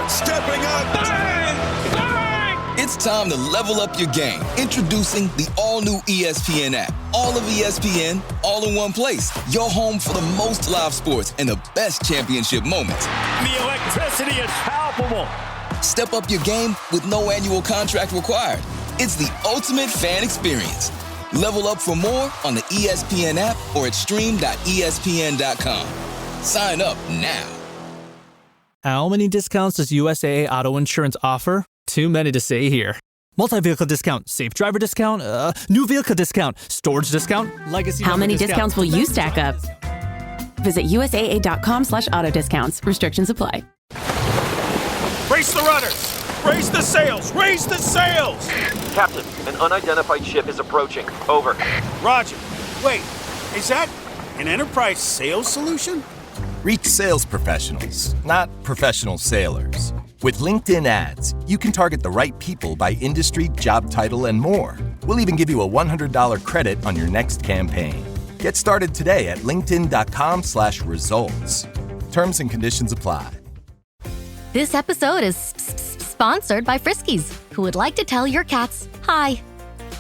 Stepping up. Bang! It's time to level up your game. Introducing the all-new ESPN app. All of ESPN, all in one place. Your home for the most live sports and the best championship moments. The electricity is palpable. Step up your game with no annual contract required. It's the ultimate fan experience. Level up for more on the ESPN app or at stream.espn.com. Sign up now. How many discounts does USAA Auto Insurance offer? Too many to say here. Multi-vehicle discount, safe driver discount, new vehicle discount, storage discount, legacy. How many discounts will you stack up? Visit USAA.com/auto discounts. Restrictions apply. Brace the runners. Raise the sails. Raise the sails. Captain, an unidentified ship is approaching. Over. Roger. Wait, is that an enterprise sales solution? Reach sales professionals, not professional sailors. With LinkedIn ads, you can target the right people by industry, job title, and more. We'll even give you a $100 credit on your next campaign. Get started today at linkedin.com/results. Terms and conditions apply. This episode is sponsored by Friskies, who would like to tell your cats hi.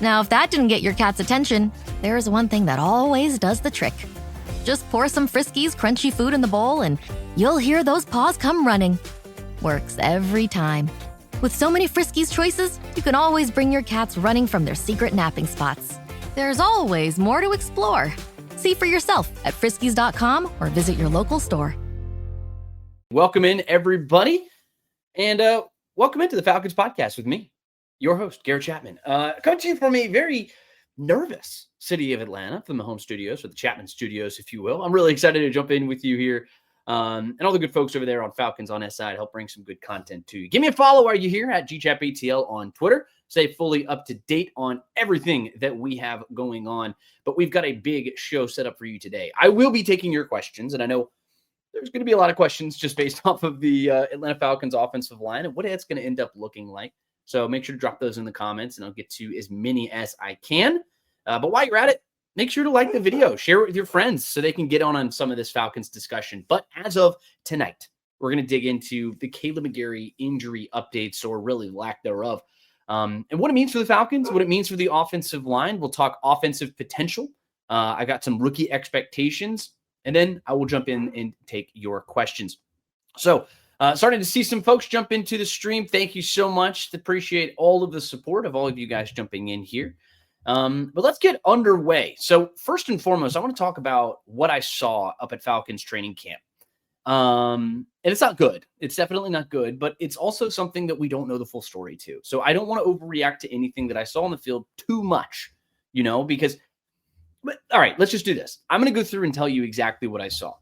Now, if that didn't get your cat's attention, there is one thing that always does the trick. Just pour some Friskies crunchy food in the bowl and you'll hear those paws come running. Works every time. With so many Friskies choices, you can always bring your cats running from their secret napping spots. There's always more to explore. See for yourself at friskies.com or visit your local store. Welcome in, everybody, and welcome into the Falcons Podcast with me, your host, Garrett Chapman. Coming to you from a very nervous city of Atlanta, from the home studios, or the Chapman Studios, if you will. I'm really excited to jump in with you here, and all the good folks over there on Falcons on SI to help bring some good content to you. Give me a follow while you're here at GChapATL on Twitter. Stay fully up to date on everything that we have going on, but we've got a big show set up for you today. I will be taking your questions, and I know there's going to be a lot of questions just based off of the Atlanta Falcons offensive line and what it's going to end up looking like. So make sure to drop those in the comments, and I'll get to as many as I can. But while you're at it, make sure to like the video, share it with your friends so they can get on some of this Falcons discussion. But as of tonight, we're going to dig into the Kaleb McGary injury updates, or really lack thereof, and what it means for the Falcons, what it means for the offensive line. We'll talk offensive potential. I got some rookie expectations, and then I will jump in and take your questions. So starting to see some folks jump into the stream. Thank you so much. Appreciate all of the support of all of you guys jumping in here. But let's get underway. So first and foremost, I want to talk about what I saw up at Falcons training camp. And it's not good. It's definitely not good, but it's also something that we don't know the full story to. So I don't want to overreact to anything that I saw on the field too much, because, but all right, let's just do this. I'm going to go through and tell you exactly what I saw.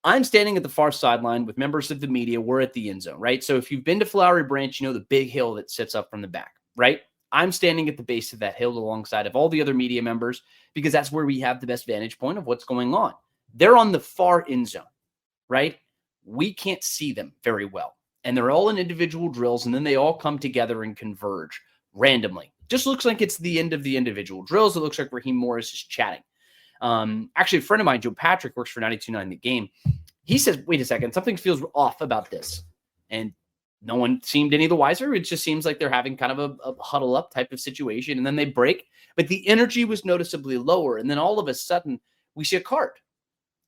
I'm standing at the far sideline with members of the media. We're at the end zone, right? So if you've been to Flowery Branch, you know the big hill that sits up from the back, right? I'm standing at the base of that hill alongside of all the other media members because that's where we have the best vantage point of what's going on. They're on the far end zone, right? We can't see them very well. And they're all in individual drills, and then they all come together and converge randomly. Just looks like it's the end of the individual drills. It looks like Raheem Morris is chatting. Actually, a friend of mine, Joe Patrick, works for 92.9 The Game. He says, wait a second, something feels off about this. And no one seemed any the wiser. It just seems like they're having kind of a huddle up type of situation. And then they break, but the energy was noticeably lower. And then all of a sudden we see a cart.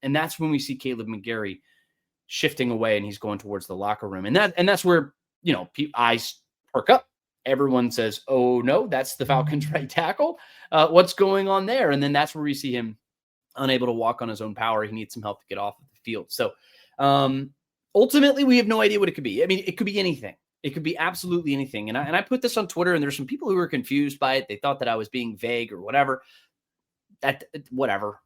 And that's when we see Kaleb McGary shifting away, and he's going towards the locker room. And that's where, eyes perk up. Everyone says, oh no, that's the Falcons right tackle. What's going on there? And then that's where we see him unable to walk on his own power. He needs some help to get off of the field. So, ultimately, we have no idea what it could be. I mean, it could be anything. It could be absolutely anything. And I put this on Twitter, and there's some people who were confused by it. They thought that I was being vague or whatever. Whatever.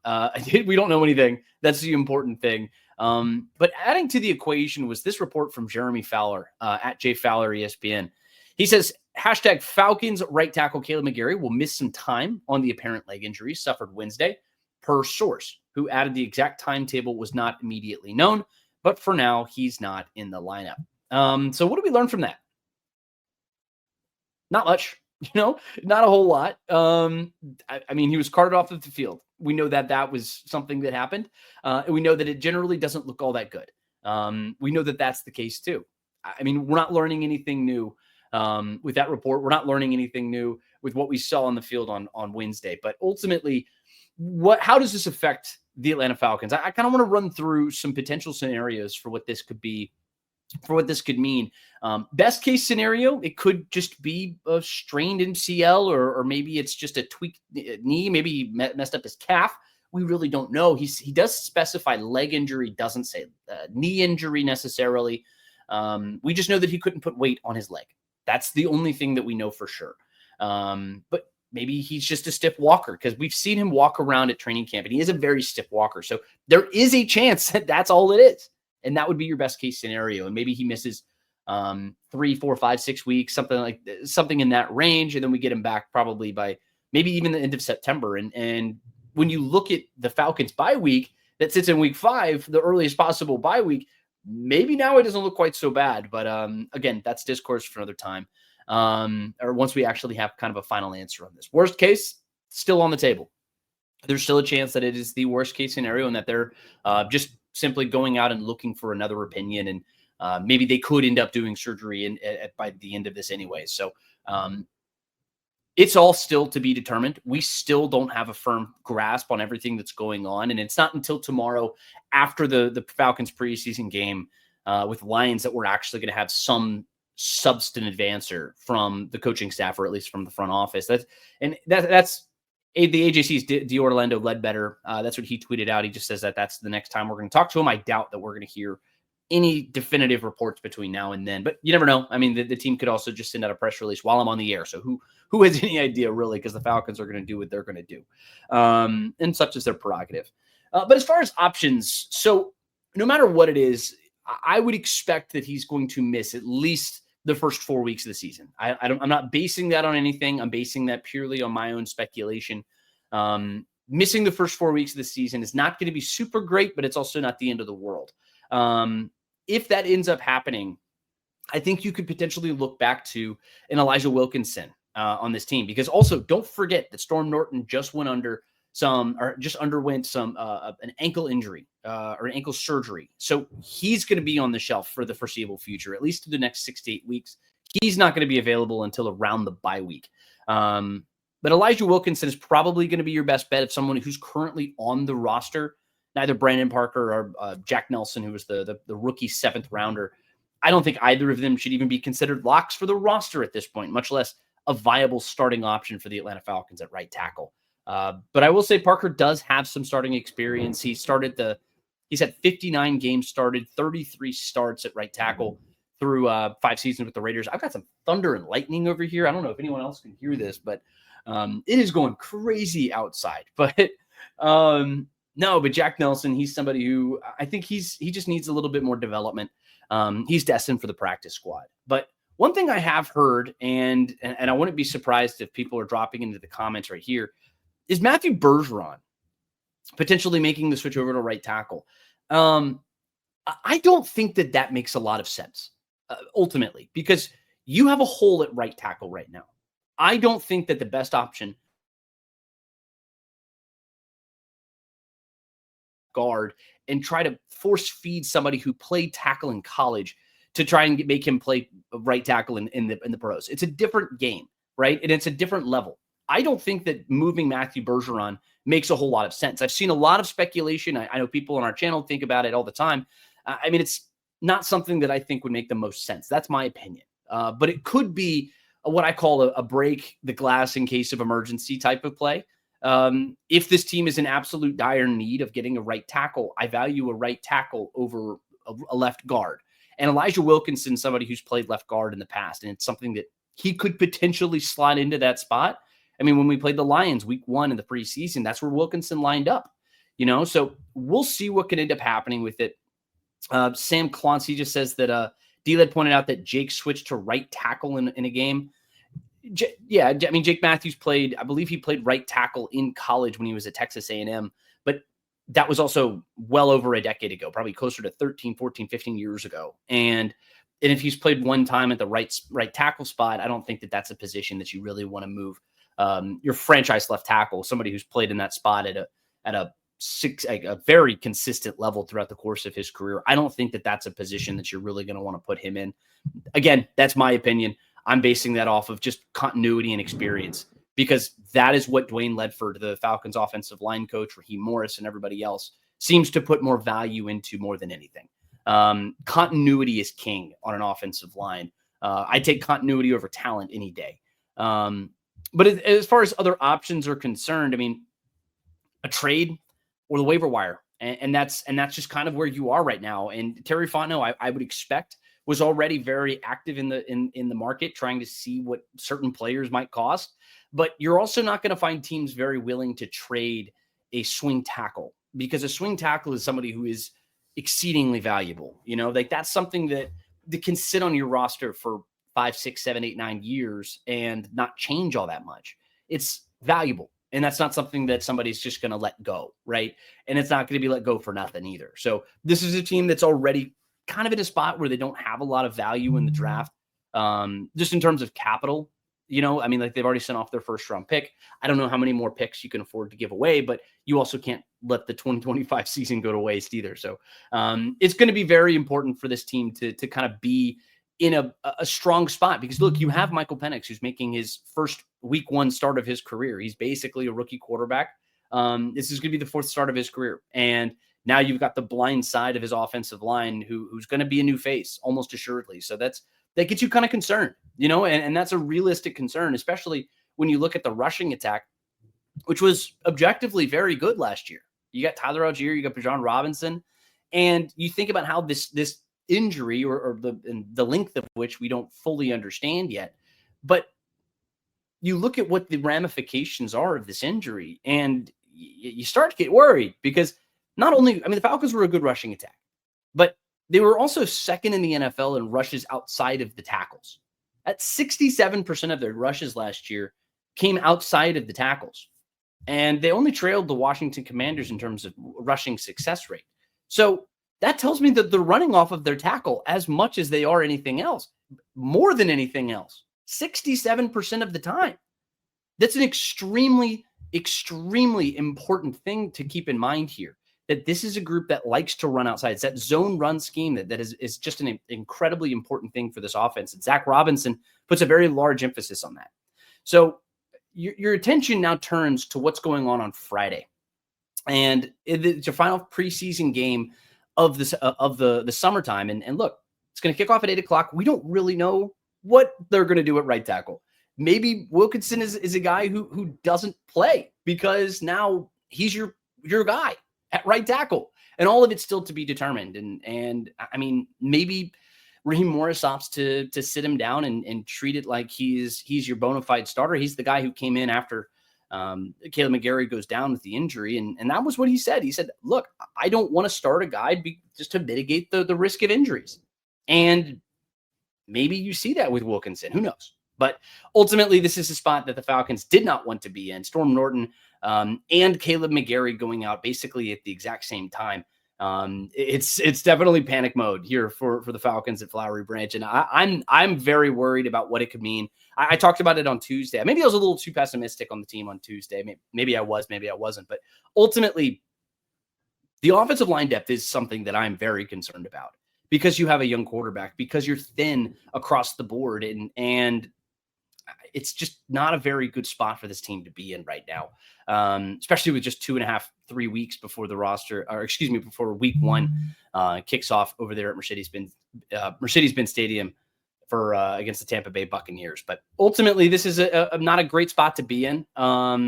We don't know anything. That's the important thing. But adding to the equation was this report from Jeremy Fowler at JFowler ESPN. He says, hashtag Falcons right tackle Kaleb McGary will miss some time on the apparent leg injury suffered Wednesday, per source, who added the exact timetable was not immediately known. But for now, he's not in the lineup. So what do we learn from that? Not much, not a whole lot. I mean, he was carted off of the field. We know that was something that happened. And we know that it generally doesn't look all that good. We know that that's the case too. I mean, we're not learning anything new with that report. We're not learning anything new with what we saw on the field on Wednesday. But ultimately, how does this affect the Atlanta Falcons? I kind of want to run through some potential scenarios for what this could be, for what this could mean. Best case scenario, it could just be a strained MCL, or maybe it's just a tweaked knee. Maybe he messed up his calf. We really don't know. He does specify leg injury, doesn't say knee injury necessarily. We just know that he couldn't put weight on his leg. That's the only thing that we know for sure. But maybe he's just a stiff walker, because we've seen him walk around at training camp, and he is a very stiff walker. So there is a chance that that's all it is. And that would be your best case scenario. And maybe he misses 3, 4, 5, 6 weeks, something in that range. And then we get him back probably by maybe even the end of September. And when you look at the Falcons bye week that sits in week 5, the earliest possible bye week, maybe now it doesn't look quite so bad. But again, that's discourse for another time. Or once we actually have kind of a final answer on this. Worst case, still on the table. There's still a chance that it is the worst case scenario, and that they're just simply going out and looking for another opinion. And maybe they could end up doing surgery by the end of this anyway. So it's all still to be determined. We still don't have a firm grasp on everything that's going on. And it's not until tomorrow, after the Falcons preseason game with Lions, that we're actually going to have some substantive answer from the coaching staff, or at least from the front office. That's the AJC's D'Orlando Ledbetter. That's what he tweeted out. He just says that that's the next time we're going to talk to him. I doubt that we're going to hear any definitive reports between now and then, but you never know. I mean, the team could also just send out a press release while I'm on the air. So who has any idea, really, because the Falcons are going to do what they're going to do. And such is their prerogative. But as far as options, so no matter what it is, I would expect that he's going to miss at least the first 4 weeks of the season. I'm not basing that on anything. I'm basing that purely on my own speculation. Missing the first 4 weeks of the season is not going to be super great, but it's also not the end of the world. If that ends up happening, I think you could potentially look back to an Elijah Wilkinson on this team, because also don't forget that Storm Norton just underwent an ankle injury or an ankle surgery. So he's going to be on the shelf for the foreseeable future, at least through the next 6 to 8 weeks. He's not going to be available until around the bye week. But Elijah Wilkinson is probably going to be your best bet of someone who's currently on the roster. Neither Brandon Parker or Jack Nelson, who was the rookie 7th rounder. I don't think either of them should even be considered locks for the roster at this point, much less a viable starting option for the Atlanta Falcons at right tackle. But I will say Parker does have some starting experience. He's had 59 games started, 33 starts at right tackle through 5 seasons with the Raiders. I've got some thunder and lightning over here. I don't know if anyone else can hear this, but it is going crazy outside. But no, but Jack Nelson, he's somebody who I think he just needs a little bit more development. He's destined for the practice squad. But one thing I have heard, and I wouldn't be surprised if people are dropping into the comments right here, is Matthew Bergeron potentially making the switch over to right tackle. I don't think that makes a lot of sense, ultimately, because you have a hole at right tackle right now. I don't think that the best option guard and try to force feed somebody who played tackle in college to try and make him play right tackle in the pros. It's a different game, right? And it's a different level. I don't think that moving Matthew Bergeron makes a whole lot of sense. I've seen a lot of speculation. I know people on our channel think about it all the time. I mean, it's not something that I think would make the most sense. That's my opinion. But it could be what I call a break the glass in case of emergency type of play. If this team is in absolute dire need of getting a right tackle, I value a right tackle over a left guard. And Elijah Wilkinson, somebody who's played left guard in the past, and it's something that he could potentially slide into that spot. I mean, when we played the Lions week 1 in the preseason, that's where Wilkinson lined up, so we'll see what can end up happening with it. Sam Clancy just says that D-Led pointed out that Jake switched to right tackle in a game. I mean, Jake Matthews I believe he played right tackle in college when he was at Texas A&M, but that was also well over a decade ago, probably closer to 13, 14, 15 years ago. And if he's played one time at the right tackle spot, I don't think that that's a position that you really want to move your franchise left tackle, somebody who's played in that spot at a a very consistent level throughout the course of his career. I don't think that that's a position that you're really going to want to put him in. Again, that's my opinion. I'm basing that off of just continuity and experience, because that is what Dwayne Ledford, the Falcons offensive line coach, Raheem Morris, and everybody else seems to put more value into more than anything. Continuity is king on an offensive line. I take continuity over talent any day. But as far as other options are concerned, I mean, a trade or the waiver wire. And that's just kind of where you are right now. And Terry Fontenot, I would expect, was already very active in the market, trying to see what certain players might cost. But you're also not going to find teams very willing to trade a swing tackle, because a swing tackle is somebody who is exceedingly valuable. Like that's something that can sit on your roster for 5, 6, 7, 8, 9 years and not change all that much. It's valuable. And that's not something that somebody's just going to let go, right? And it's not going to be let go for nothing either. So this is a team that's already kind of in a spot where they don't have a lot of value in the draft, just in terms of capital. I mean, like they've already sent off their first round pick. I don't know how many more picks you can afford to give away, but you also can't let the 2025 season go to waste either. So it's going to be very important for this team to kind of be in a strong spot, because look, you have Michael Penix, who's making his first week 1 start of his career. He's basically a rookie quarterback. This is going to be the 4th start of his career. And now you've got the blind side of his offensive line, who's going to be a new face almost assuredly. So that gets you kind of concerned, and that's a realistic concern, especially when you look at the rushing attack, which was objectively very good last year. You got Tyler Algier, you got Bijan Robinson, and you think about how this injury or the length of which we don't fully understand yet, but you look at what the ramifications are of this injury, and you start to get worried, because not only, I mean, the Falcons were a good rushing attack, but they were also second in the NFL in rushes outside of the tackles. At 67% of their rushes last year came outside of the tackles. And they only trailed the Washington Commanders in terms of rushing success rate. So that tells me that they're running off of their tackle as much as they are anything else, more than anything else, 67% of the time. That's an extremely, extremely important thing to keep in mind here, that this is a group that likes to run outside. It's that zone run scheme that is just an incredibly important thing for this offense. And Zach Robinson puts a very large emphasis on that. So your attention now turns to what's going on Friday. And it's your final preseason game of the summertime. And look, it's going to kick off at 8:00. We don't really know what they're going to do at right tackle. Maybe Wilkinson is a guy who doesn't play, because now he's your guy at right tackle, and all of it's still to be determined. And I mean, maybe Raheem Morris opts to sit him down and treat it like he's your bona fide starter. He's the guy who came in after Kaleb McGary goes down with the injury. And that was what he said. He said, look, I don't want to start a guy just to mitigate the risk of injuries. And maybe you see that with Wilkinson, who knows? But ultimately, this is a spot that the Falcons did not want to be in. Storm Norton and Kaleb McGary going out basically at the exact same time. It's definitely panic mode here for the Falcons at Flowery Branch, and I'm very worried about what it could mean. I talked about it on Tuesday. Maybe I was a little too pessimistic on the team on Tuesday. Maybe I was, maybe I wasn't. But ultimately, the offensive line depth is something that I'm very concerned about, because you have a young quarterback, because you're thin across the board, and it's just not a very good spot for this team to be in right now, especially with just 2.5-3 weeks before before week 1 kicks off over there at Mercedes-Benz Stadium for against the Tampa Bay Buccaneers. But ultimately, this is not a great spot to be in. Let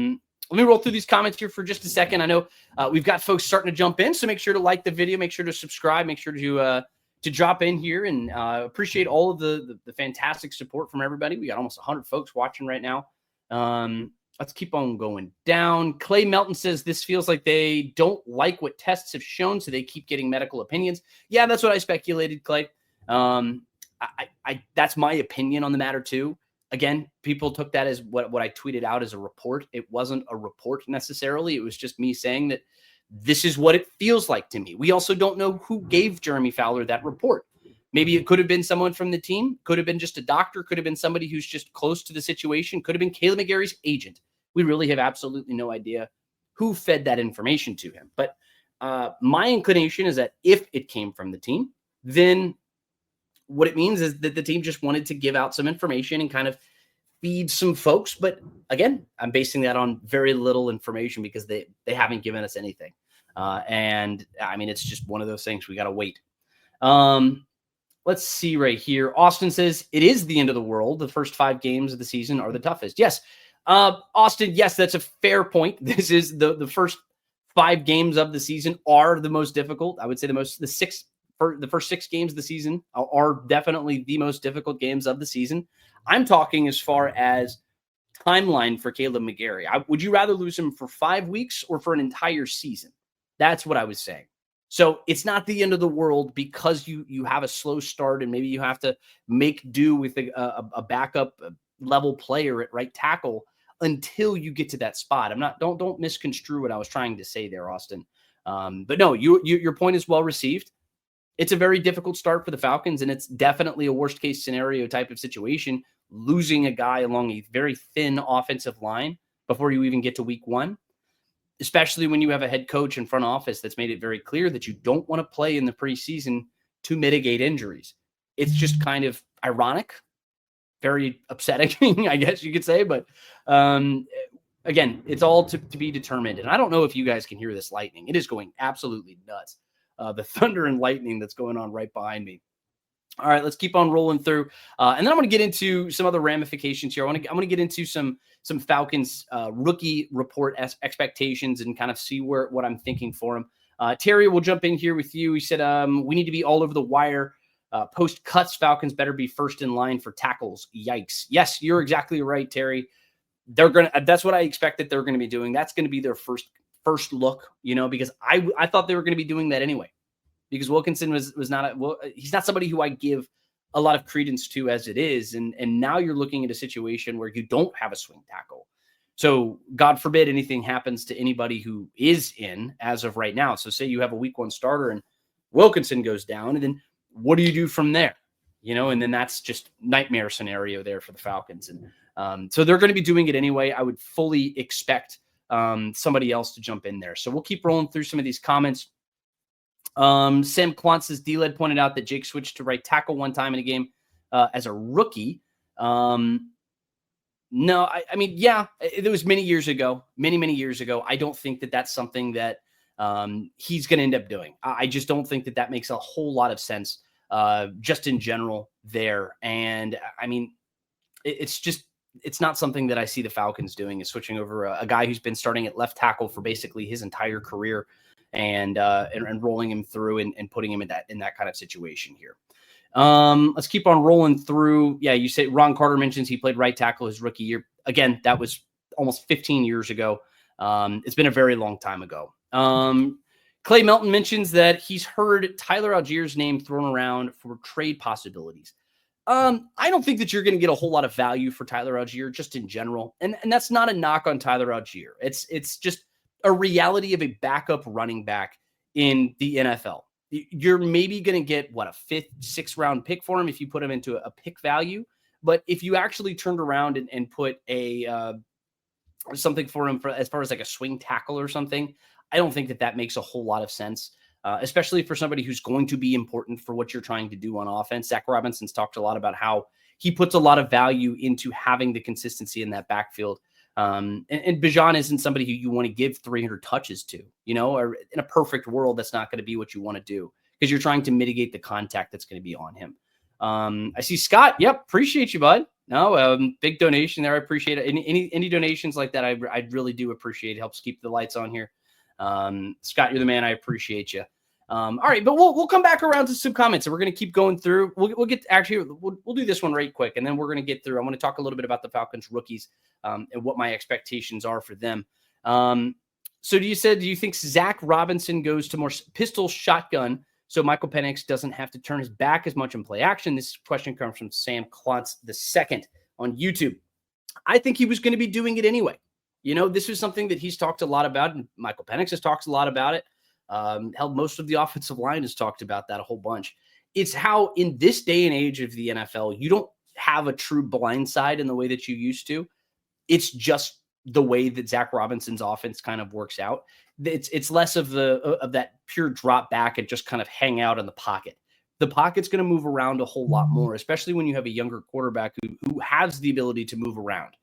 me roll through these comments here for just a second. I know we've got folks starting to jump in, so make sure to like the video, make sure to subscribe, make sure to drop in here, and appreciate all of the fantastic support from everybody. We got almost 100 folks watching right now. Let's keep on going down. Clay Melton says this feels like they don't like what tests have shown, so they keep getting medical opinions. Yeah, that's what I speculated, Clay. That's my opinion on the matter too. Again, people took that as what I tweeted out as a report. It wasn't a report necessarily. It was just me saying that this is what it feels like to me. We also don't know who gave Jeremy Fowler that report. Maybe it could have been someone from the team, could have been just a doctor, could have been somebody who's just close to the situation, could have been Kaleb McGary's agent. We really have absolutely no idea who fed that information to him. But my inclination is that if it came from the team, then what it means is that the team just wanted to give out some information and kind of feed some folks. But again, I'm basing that on very little information because they haven't given us anything. And I mean, it's just one of those things. We got to wait. Let's see right here. Austin says it is the end of the world. The first 5 games of the season are the toughest. Yes. Austin, yes, that's a fair point. This is the first 5 games of the season are the most difficult. I would say the first 6 games of the season are definitely the most difficult games of the season. I'm talking as far as timeline for Kaleb McGary. Would you rather lose him for 5 weeks or for an entire season? That's what I was saying. So it's not the end of the world because you have a slow start and maybe you have to make do with a backup level player at right tackle until you get to that spot. Don't misconstrue what I was trying to say there, Austin. But no, your point is well received. It's a very difficult start for the Falcons, and it's definitely a worst case scenario type of situation, losing a guy along a very thin offensive line before you even get to week 1, especially when you have a head coach and front office that's made it very clear that you don't want to play in the preseason to mitigate injuries. It's just kind of ironic, very upsetting, I guess you could say. But again, it's all to be determined. And I don't know if you guys can hear this lightning. It is going absolutely nuts. The thunder and lightning that's going on right behind me. All right, let's keep on rolling through. And then I'm going to get into some other ramifications here. I'm going to get into some Falcons rookie report expectations and kind of see what I'm thinking for him. Terry, we'll jump in here with you. He said, we need to be all over the wire. Post cuts, Falcons better be first in line for tackles. Yikes. Yes, you're exactly right, Terry. That's what I expect that they're going to be doing. That's going to be their first look, because I thought they were going to be doing that anyway. Because Wilkinson was not he's not somebody who I give a lot of credence to as it is. And now you're looking at a situation where you don't have a swing tackle. So God forbid anything happens to anybody who is in as of right now. So say you have a week 1 starter and Wilkinson goes down, and then what do you do from there? And then that's just nightmare scenario there for the Falcons. And so they're going to be doing it anyway. I would fully expect somebody else to jump in there. So we'll keep rolling through some of these comments. Sam Quant says D-Led pointed out that Jake switched to right tackle one time in a game as a rookie. No, I mean, yeah, it was many years ago. I don't think that that's something that he's going to end up doing. I just don't think that makes a whole lot of sense just in general there. And I mean, it's not something that I see the Falcons doing, is switching over a guy who's been starting at left tackle for basically his entire career and rolling him through and putting him in that kind of situation here. Let's keep on rolling through. Yeah, you say Ron Carter mentions he played right tackle his rookie year. Again, that was almost 15 years ago. It's been a very long time ago. Clay Melton mentions that he's heard Tyler Allgeier's name thrown around for trade possibilities. I don't think that you're going to get a whole lot of value for Tyler Allgeier just in general. And that's not a knock on Tyler Allgeier. It's just a reality of a backup running back in the NFL. You're maybe going to get a 5th, 6th round pick for him if you put him into a pick value. But if you actually turned around and put something for him as far as like a swing tackle or something, I don't think that makes a whole lot of sense. Especially for somebody who's going to be important for what you're trying to do on offense. Zach Robinson's talked a lot about how he puts a lot of value into having the consistency in that backfield. And Bijan isn't somebody who you want to give 300 touches to, or in a perfect world, that's not going to be what you want to do because you're trying to mitigate the contact that's going to be on him. I see Scott. Yep. Appreciate you, bud. No, big donation there. I appreciate it. Any donations like that, I really do appreciate. It helps keep the lights on here. Scott, you're the man. I appreciate you. All right, but we'll come back around to some comments and we're going to keep going through. We'll get we'll do this one right quick and then we're going to get through. I want to talk a little bit about the Falcons rookies and what my expectations are for them. So do you think Zach Robinson goes to more pistol shotgun so Michael Penix doesn't have to turn his back as much in play action? This question comes from Sam Klontz II on YouTube. I think he was going to be doing it anyway. This is something that he's talked a lot about, and Michael Penix has talked a lot about it. Held most of the offensive line has talked about that a whole bunch. It's how in this day and age of the NFL, you don't have a true blind side in the way that you used to. It's just the way that Zach Robinson's offense kind of works out. It's less of that pure drop back and just kind of hang out in the pocket. The pocket's going to move around a whole lot more, especially when you have a younger quarterback who has the ability to move around.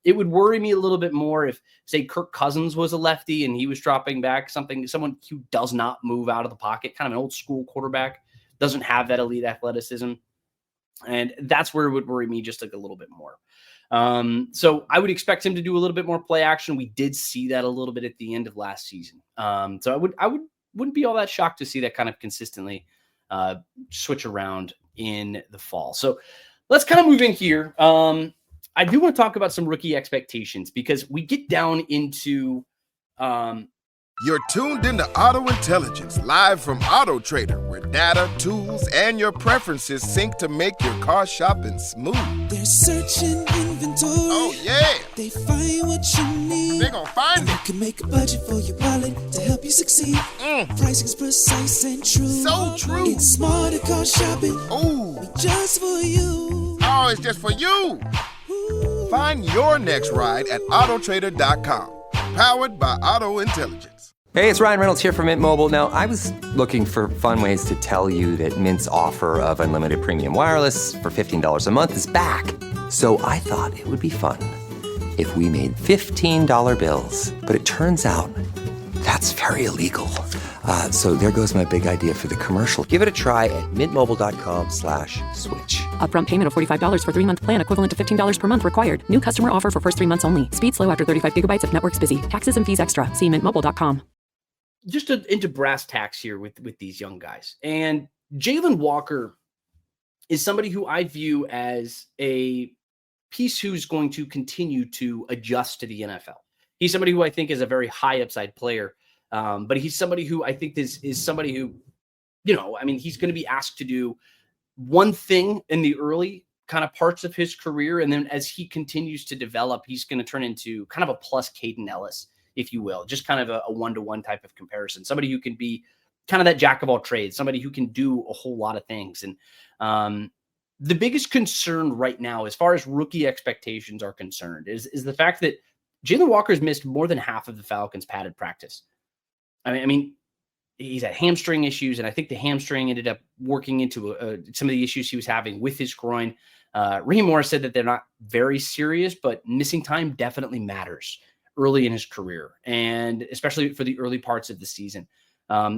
It would worry me a little bit more if, say, Kirk Cousins was a lefty and he was dropping back, someone who does not move out of the pocket, kind of an old school quarterback, doesn't have that elite athleticism. And that's where it would worry me just like a little bit more. So I would expect him to do a little bit more play action. We did see that a little bit at the end of last season. So I wouldn't be all that shocked to see that kind of consistently switch around in the fall. So let's kind of move in here. I do want to talk about some rookie expectations because we get down into You're tuned into Auto Intelligence, live from Auto Trader, where data, tools, and your preferences sync to make your car shopping smooth. They're searching inventory. Oh, yeah. They find what you need. They gon' find it. You can make a budget for your wallet to help you succeed. Pricing's precise and true. So true. It's smarter car shopping. Ooh. Just for you. Oh, it's just for you. Ooh. Find your next ride at autotrader.com. Powered by Auto Intelligence. Hey, it's Ryan Reynolds here from Mint Mobile. Now, I was looking for fun ways to tell you that Mint's offer of unlimited premium wireless for $15 a month is back. So I thought it would be fun if we made $15 bills. But it turns out that's very illegal. So there goes my big idea for the commercial. Give it a try at mintmobile.com/switch. Upfront payment of $45 for 3-month plan, equivalent to $15 per month required. New customer offer for first 3 months only. Speed slow after 35 gigabytes if network's busy. Taxes and fees extra. See mintmobile.com. Just into brass tacks here with these young guys. And Jalen Walker is somebody who I view as a piece who's going to continue to adjust to the NFL. He's somebody who I think is a very high upside player. But he's somebody who I think is somebody who, he's going to be asked to do one thing in the early kind of parts of his career. And then as he continues to develop, he's going to turn into kind of a plus Caden Ellis, if you will, just kind of a one-to-one type of comparison. Somebody who can be kind of that jack of all trades, somebody who can do a whole lot of things. And the biggest concern right now, as far as rookie expectations are concerned, is the fact that Jalen Walker has missed more than half of the Falcons' padded practice. I mean, he's had hamstring issues, and I think the hamstring ended up working into some of the issues he was having with his groin. Raheem Morris said that they're not very serious, but missing time definitely matters early in his career, and especially for the early parts of the season.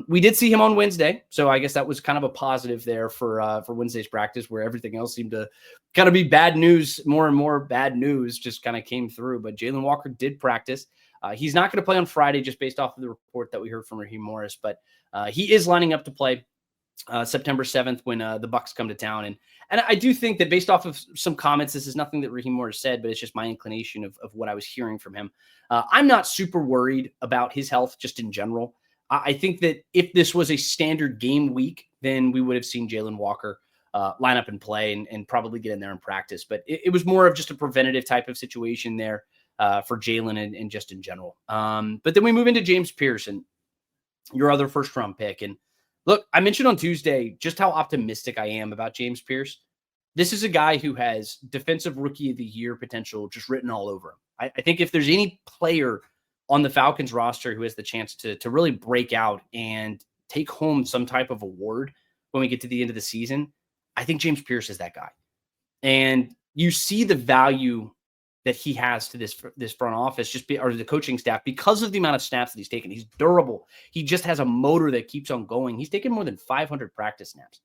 We did see him on Wednesday, so I guess that was kind of a positive there for Wednesday's practice, where everything else seemed to kind of be bad news. More and more bad news just kind of came through, but Jalen Walker did practice. He's not going to play on Friday just based off of the report that we heard from Raheem Morris, but he is lining up to play September 7th when the Bucs come to town. And I do think that based off of some comments, this is nothing that Raheem Morris said, but it's just my inclination of what I was hearing from him. I'm not super worried about his health just in general. I think that if this was a standard game week, then we would have seen Jalen Walker line up and play and probably get in there and practice. But it was more of just a preventative type of situation there for Jalen and just in general. But then we move into James Pearson, your other first-round pick. And look, I mentioned on Tuesday just how optimistic I am about James Pierce. This is a guy who has defensive rookie of the year potential just written all over him. I think if there's any player on the Falcons roster who has the chance to really break out and take home some type of award when we get to the end of the season, I think James Pierce is that guy. And you see the value that he has to this front office, or the coaching staff, because of the amount of snaps that he's taken. He's durable. He just has a motor that keeps on going. He's taken more than 500 practice snaps,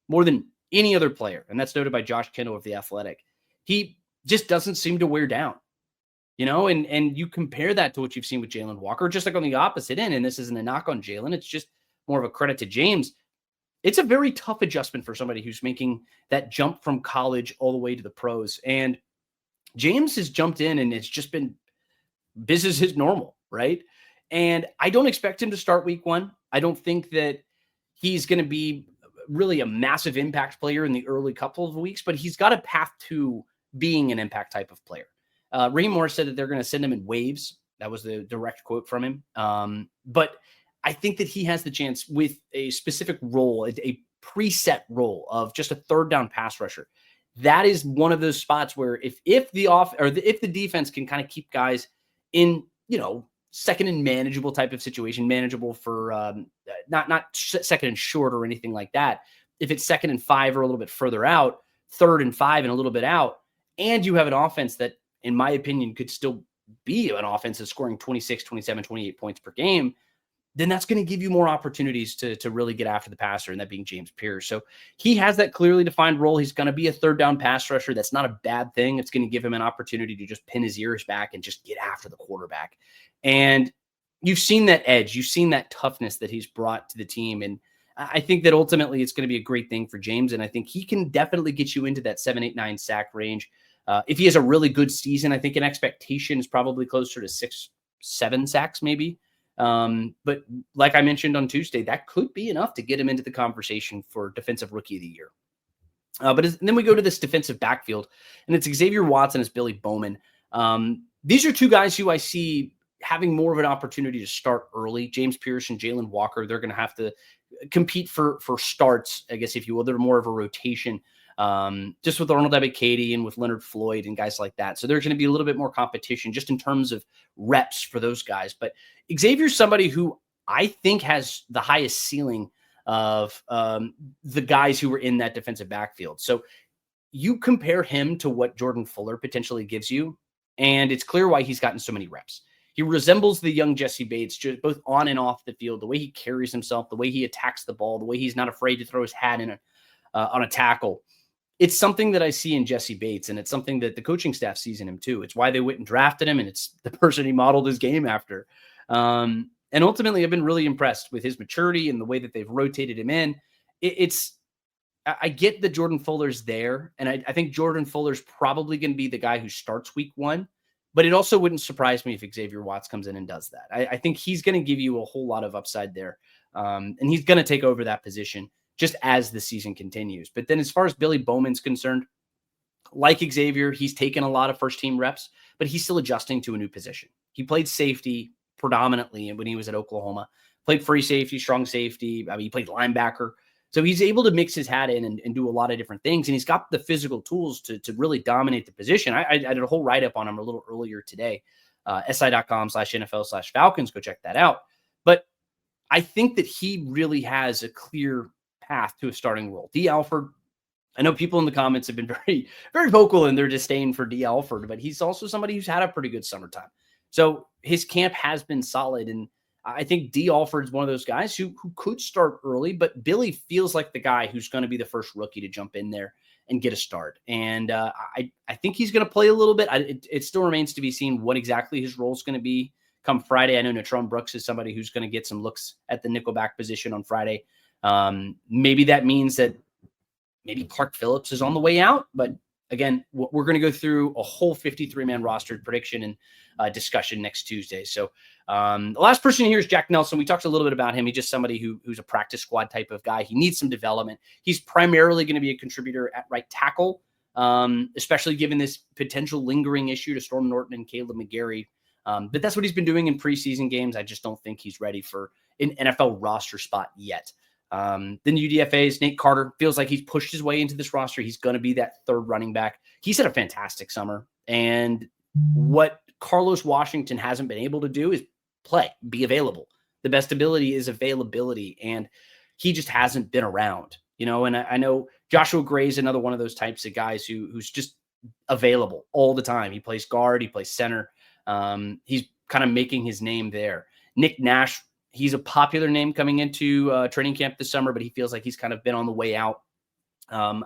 more than any other player. And that's noted by Josh Kendall of The Athletic. He just doesn't seem to wear down, and you compare that to what you've seen with Jalen Walker, just like on the opposite end. And this isn't a knock on Jalen. It's just more of a credit to James. It's a very tough adjustment for somebody who's making that jump from college all the way to the pros. And James has jumped in and it's just been business as normal, right? And I don't expect him to start week one. I don't think that he's going to be really a massive impact player in the early couple of weeks, but he's got a path to being an impact type of player. Raheem Morris said that they're going to send him in waves. That was the direct quote from him. But I think that he has the chance with a specific role, a preset role of just a third down pass rusher, that is one of those spots where if the defense can kind of keep guys in, second and manageable type of situation, manageable for not second and short or anything like that. If it's 2nd and 5 or a little bit further out, 3rd and 5 and a little bit out, and you have an offense that, in my opinion, could still be an offense that's scoring 26, 27, 28 points per game, then that's going to give you more opportunities to really get after the passer, and that being James Pierce. So he has that clearly defined role. He's going to be a 3rd down pass rusher. That's not a bad thing. It's going to give him an opportunity to just pin his ears back and just get after the quarterback. And you've seen that edge. You've seen that toughness that he's brought to the team. And I think that ultimately it's going to be a great thing for James. And I think he can definitely get you into that 7, 8, 9 sack range. If he has a really good season, I think an expectation is probably closer to 6, 7 sacks maybe. But like I mentioned on Tuesday, that could be enough to get him into the conversation for Defensive Rookie of the Year. Then we go to this defensive backfield, and it's Xavier Watson as Billy Bowman. These are two guys who I see having more of an opportunity to start early. James Pierce and Jalen Walker, they're going to have to compete for starts, I guess, if you will. They're more of a rotation, just with Arnold Ebiketie and with Leonard Floyd and guys like that. So there's going to be a little bit more competition just in terms of reps for those guys. But Xavier's somebody who I think has the highest ceiling of the guys who were in that defensive backfield. So you compare him to what Jordan Fuller potentially gives you, and it's clear why he's gotten so many reps. He resembles the young Jesse Bates, just both on and off the field, the way he carries himself, the way he attacks the ball, the way he's not afraid to throw his hat in on a tackle. It's something that I see in Jesse Bates, and it's something that the coaching staff sees in him too. It's why they went and drafted him, and it's the person he modeled his game after. And ultimately, I've been really impressed with his maturity and the way that they've rotated him in. I get that Jordan Fuller's there, and I think Jordan Fuller's probably going to be the guy who starts week 1. But it also wouldn't surprise me if Xavier Watts comes in and does that. I think he's going to give you a whole lot of upside there. And he's going to take over that position just as the season continues. But then as far as Billy Bowman's concerned, like Xavier, he's taken a lot of first-team reps, but he's still adjusting to a new position. He played safety predominantly when he was at Oklahoma, played free safety, strong safety. He played linebacker. So he's able to mix his hat in and do a lot of different things. And he's got the physical tools to really dominate the position. I did a whole write-up on him a little earlier today, si.com/NFL/Falcons. Go check that out. But I think that he really has a clear path to a starting role. D. Alford, I know people in the comments have been very, very vocal in their disdain for D. Alford, but he's also somebody who's had a pretty good summertime. So his camp has been solid. And I think D. Alford's one of those guys who could start early, but Billy feels like the guy who's going to be the first rookie to jump in there and get a start. And I think he's going to play a little bit. It still remains to be seen what exactly his role is going to be come Friday. I know Natron Brooks is somebody who's going to get some looks at the nickelback position on Friday. Maybe that means that maybe Clark Phillips is on the way out, but again, we're going to go through a whole 53-man roster prediction and discussion next Tuesday. So the last person here is Jack Nelson. We talked a little bit about him. He's just somebody who's a practice squad type of guy. He needs some development. He's primarily going to be a contributor at right tackle, especially given this potential lingering issue to Storm Norton and Kaleb McGary. But that's what he's been doing in preseason games. I just don't think he's ready for an NFL roster spot yet. Then UDFA's Nate Carter feels like he's pushed his way into this roster. He's going to be that third running back. He's had a fantastic summer. And what Carlos Washington hasn't been able to do is be available. The best ability is availability. And he just hasn't been around, and I know Joshua Gray is another one of those types of guys who's just available all the time. He plays guard, he plays center. He's kind of making his name there. Nick Nash, he's a popular name coming into training camp this summer, but he feels like he's kind of been on the way out. I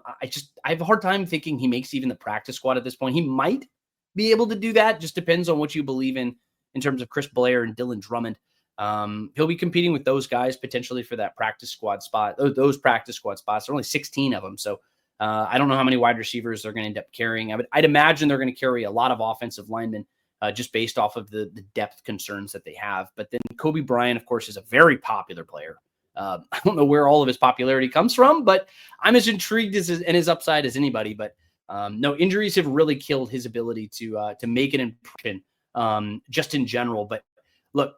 have a hard time thinking he makes even the practice squad at this point. He might be able to do that. Just depends on what you believe in terms of Chris Blair and Dylan Drummond. He'll be competing with those guys potentially for that practice squad spot. Those practice squad spots. There are only 16 of them. So I don't know how many wide receivers they're going to end up carrying. I'd imagine they're going to carry a lot of offensive linemen just based off of the depth concerns that they have. But then Kobe Bryant, of course, is a very popular player. I don't know where all of his popularity comes from, but I'm as intrigued and his upside as anybody. But no, injuries have really killed his ability to make an impression just in general. But look,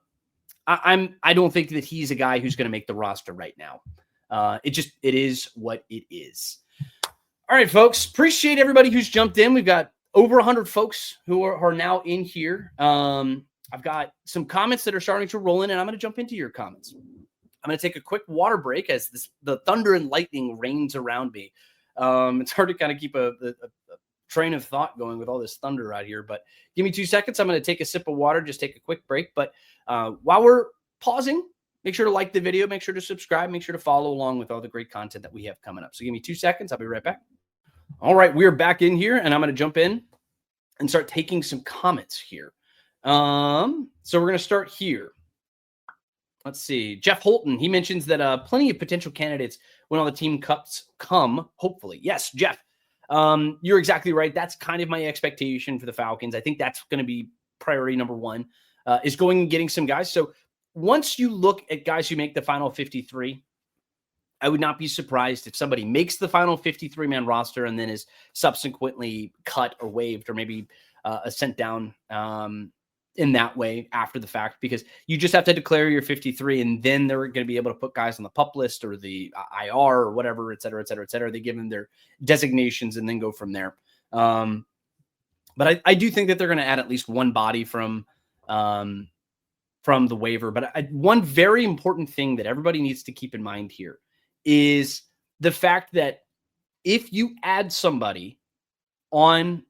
I don't think that he's a guy who's going to make the roster right now. It is what it is. All right, folks. Appreciate everybody who's jumped in. We've got over 100 folks who are now in here. I've got some comments that are starting to roll in, and I'm going to jump into your comments. I'm going to take a quick water break as the thunder and lightning rains around me. It's hard to kind of keep a train of thought going with all this thunder out here, but give me 2 seconds. I'm going to take a sip of water, just take a quick break. But while we're pausing, make sure to like the video, make sure to subscribe, make sure to follow along with all the great content that we have coming up. So give me 2 seconds. I'll be right back. All right, we're back in here, and I'm going to jump in and start taking some comments here. So we're going to start here. Let's see. Jeff Holton, he mentions that plenty of potential candidates when all the team cuts come, hopefully. Yes, Jeff, you're exactly right. That's kind of my expectation for the Falcons. I think that's going to be priority number one, is going and getting some guys. So once you look at guys who make the final 53, I would not be surprised if somebody makes the final 53-man roster and then is subsequently cut or waived or maybe sent down in that way after the fact, because you just have to declare your 53 and then they're going to be able to put guys on the PUP list or the IR or whatever, et cetera, et cetera, et cetera. They give them their designations and then go from there. But I do think that they're going to add at least one body from the waiver. But one very important thing that everybody needs to keep in mind here is the fact that if you add somebody on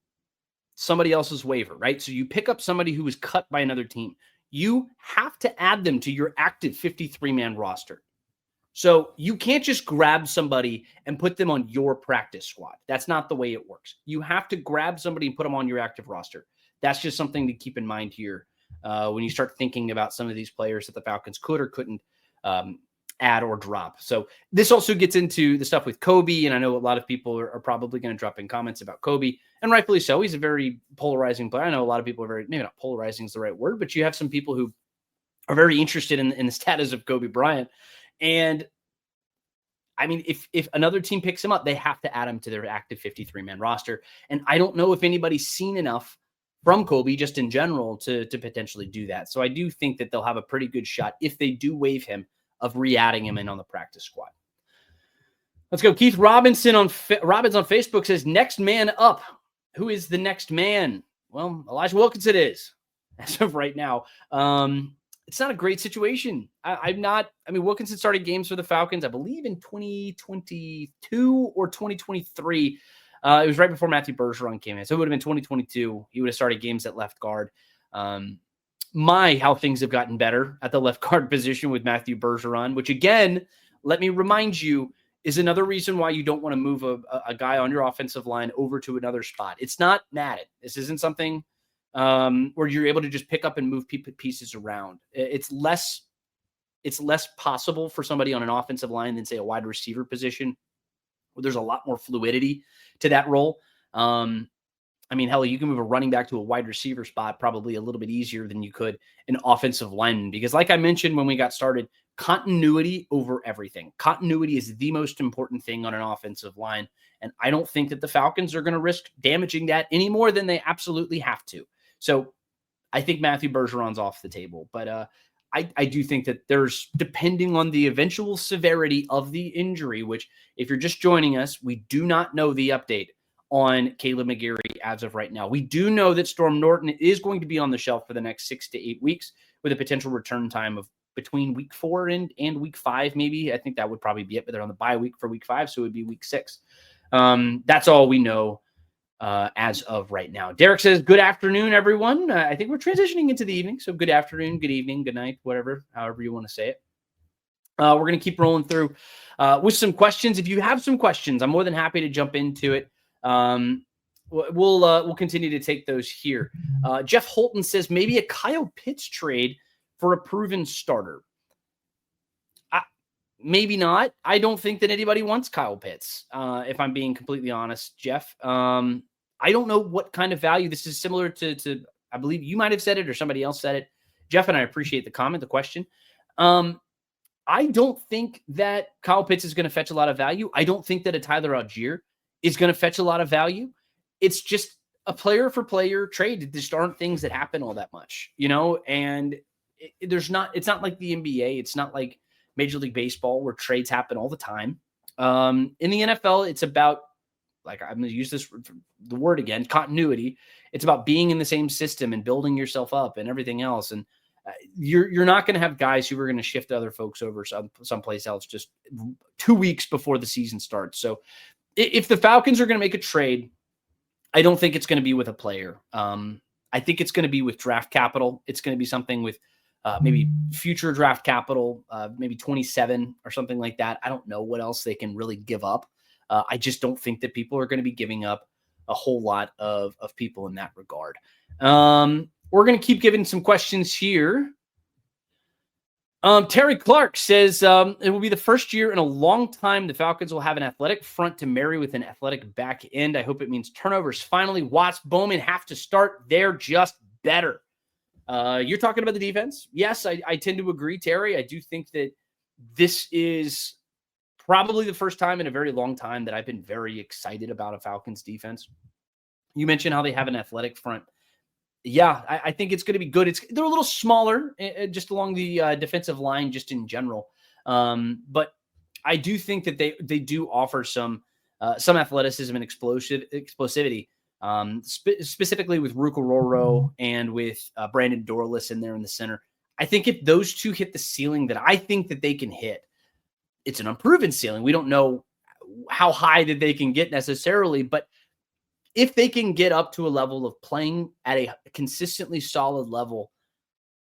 somebody else's waiver, right? So you pick up somebody who was cut by another team, you have to add them to your active 53-man roster. So you can't just grab somebody and put them on your practice squad. That's not the way it works. You have to grab somebody and put them on your active roster. That's just something to keep in mind here when you start thinking about some of these players that the Falcons could or couldn't add or drop. So this also gets into the stuff with Kobe, and I know a lot of people are probably going to drop in comments about Kobe, and rightfully so. He's a very polarizing player. I know a lot of people are very, maybe not polarizing is the right word, but you have some people who are very interested in the status of Kobe Bryant. And I mean, if another team picks him up, they have to add him to their active 53-man roster. And I don't know if anybody's seen enough from Kobe just in general to potentially do that. So I do think that they'll have a pretty good shot if they do waive him of re-adding him in on the practice squad. Let's go. Keith Robinson Robbins on Facebook says, next man up. Who is the next man? Well, Elijah Wilkinson is, as of right now. It's not a great situation. Wilkinson started games for the Falcons, I believe in 2022 or 2023. It was right before Matthew Bergeron came in. So it would have been 2022. He would have started games at left guard. How things have gotten better at the left guard position with Matthew Bergeron, which again, let me remind you, is another reason why you don't want to move a guy on your offensive line over to another spot. It's not Madden. This isn't something where you're able to just pick up and move pieces around. It's less possible for somebody on an offensive line than, say, a wide receiver position, where there's a lot more fluidity to that role. Hell, you can move a running back to a wide receiver spot probably a little bit easier than you could an offensive lineman, because like I mentioned when we got started, continuity over everything. Continuity is the most important thing on an offensive line, and I don't think that the Falcons are going to risk damaging that any more than they absolutely have to. So I think Matthew Bergeron's off the table, but I do think that there's, depending on the eventual severity of the injury, which if you're just joining us, we do not know the update on Kaleb McGary as of right now. We do know that Storm Norton is going to be on the shelf for the next 6 to 8 weeks with a potential return time of between week 4 and week 5, maybe. I think that would probably be it, but they're on the bye week for week 5, so it would be week 6. That's all we know as of right now. Derek says, good afternoon, everyone. I think we're transitioning into the evening, so good afternoon, good evening, good night, whatever, however you want to say it. We're going to keep rolling through with some questions. If you have some questions, I'm more than happy to jump into it. We'll continue to take those here. Jeff Holton says maybe a Kyle Pitts trade for a proven starter. Maybe not. I don't think that anybody wants Kyle Pitts. If I'm being completely honest, Jeff, I don't know what kind of value this is. Similar to I believe you might have said it or somebody else said it, Jeff, and I appreciate the comment, the question. I don't think that Kyle Pitts is going to fetch a lot of value. I don't think that a Tyler Algier is going to fetch a lot of value. It's just a player for player trade. There just aren't things that happen all that much, and it's not like the NBA. It's not like Major League Baseball where trades happen all the time. In the NFL, it's about like I'm going to use the word again, continuity. It's about being in the same system and building yourself up and everything else. And you're not going to have guys who are going to shift other folks over someplace else just 2 weeks before the season starts. So if the Falcons are going to make a trade, I don't think it's going to be with a player. I think it's going to be with draft capital. It's going to be something with maybe future draft capital, maybe 27 or something like that. I don't know what else they can really give up. I just don't think that people are going to be giving up a whole lot of people in that regard. We're going to keep giving some questions here. Terry Clark says it will be the first year in a long time the Falcons will have an athletic front to marry with an athletic back end. I hope it means turnovers. Finally, Watts, Bowman have to start. They're just better. You're talking about the defense. Yes, I tend to agree, Terry. I do think that this is probably the first time in a very long time that I've been very excited about a Falcons defense. You mentioned how they have an athletic front. Yeah, I think it's going to be good. They're a little smaller just along the defensive line, just in general. But I do think that they do offer some athleticism and explosivity, specifically with Rukororo and with Brandon Dorless in there in the center. I think if those two hit the ceiling that I think that they can hit, it's an unproven ceiling. We don't know how high that they can get necessarily, but if they can get up to a level of playing at a consistently solid level,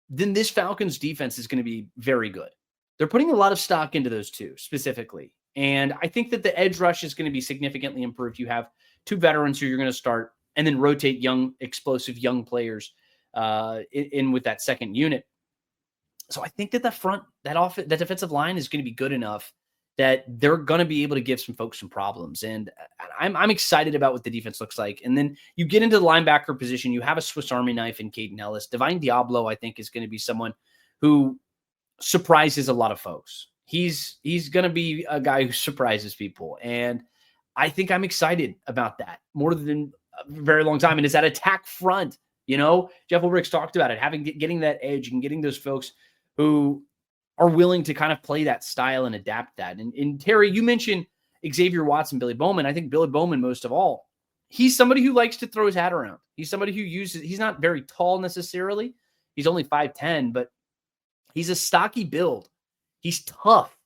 then this Falcons defense is going to be very good. They're putting a lot of stock into those two specifically. And I think that the edge rush is going to be significantly improved. You have two veterans who you're going to start and then rotate young, explosive young players in with that second unit. So I think that the front, that defensive line is going to be good enough that they're going to be able to give some folks some problems. And I'm excited about what the defense looks like. And then you get into the linebacker position. You have a Swiss Army knife in Caden Ellis. Divine Diablo, I think, is going to be someone who surprises a lot of folks. He's going to be a guy who surprises people. And I think I'm excited about that more than a very long time. And it's that attack front. You know, Jeff Ulbricht's talked about it, getting that edge and getting those folks who are willing to kind of play that style and adapt that. And Terry, you mentioned Xavier Watts and Billy Bowman. I think Billy Bowman, most of all, he's somebody who likes to throw his hat around. He's somebody who he's not very tall necessarily. He's only 5'10", but he's a stocky build. He's tough.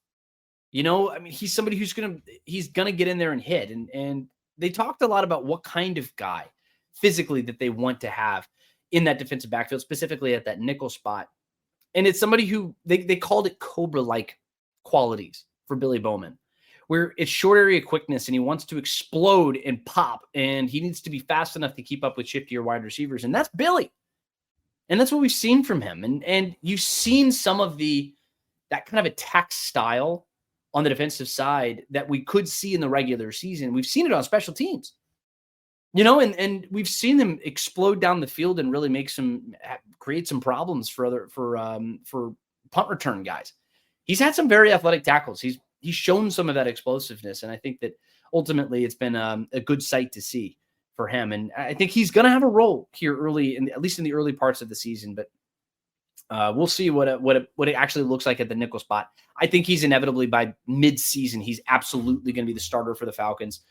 You know, I mean, he's somebody who's going to get in there and hit. And they talked a lot about what kind of guy physically that they want to have in that defensive backfield, specifically at that nickel spot. And it's somebody who they called it Cobra-like qualities for Billy Bowman, where it's short area quickness and he wants to explode and pop, and he needs to be fast enough to keep up with shiftier wide receivers. And that's Billy. And that's what we've seen from him. And you've seen some of that kind of attack style on the defensive side that we could see in the regular season. We've seen it on special teams. You know, and we've seen them explode down the field and really create some problems for punt return guys. He's had some very athletic tackles. He's shown some of that explosiveness, and I think that ultimately it's been a good sight to see for him. And I think he's going to have a role here early, at least in the early parts of the season. But we'll see what it actually looks like at the nickel spot. I think he's inevitably by mid-season, he's absolutely going to be the starter for the Falcons.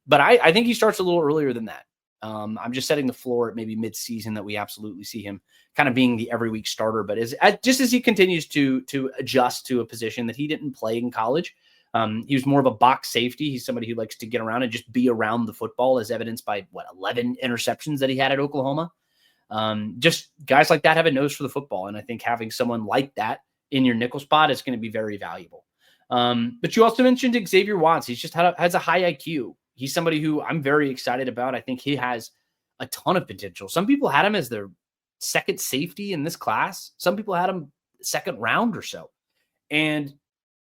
But I think he starts a little earlier than that. I'm just setting the floor at maybe mid-season that we absolutely see him kind of being the every week starter. But just as he continues to adjust to a position that he didn't play in college, he was more of a box safety. He's somebody who likes to get around and just be around the football, as evidenced by 11 interceptions that he had at Oklahoma. Just guys like that have a nose for the football, and I think having someone like that in your nickel spot is going to be very valuable. But you also mentioned Xavier Watts. He's just has a high IQ. He's somebody who I'm very excited about. I think he has a ton of potential. Some people had him as their second safety in this class. Some people had him second round or so. And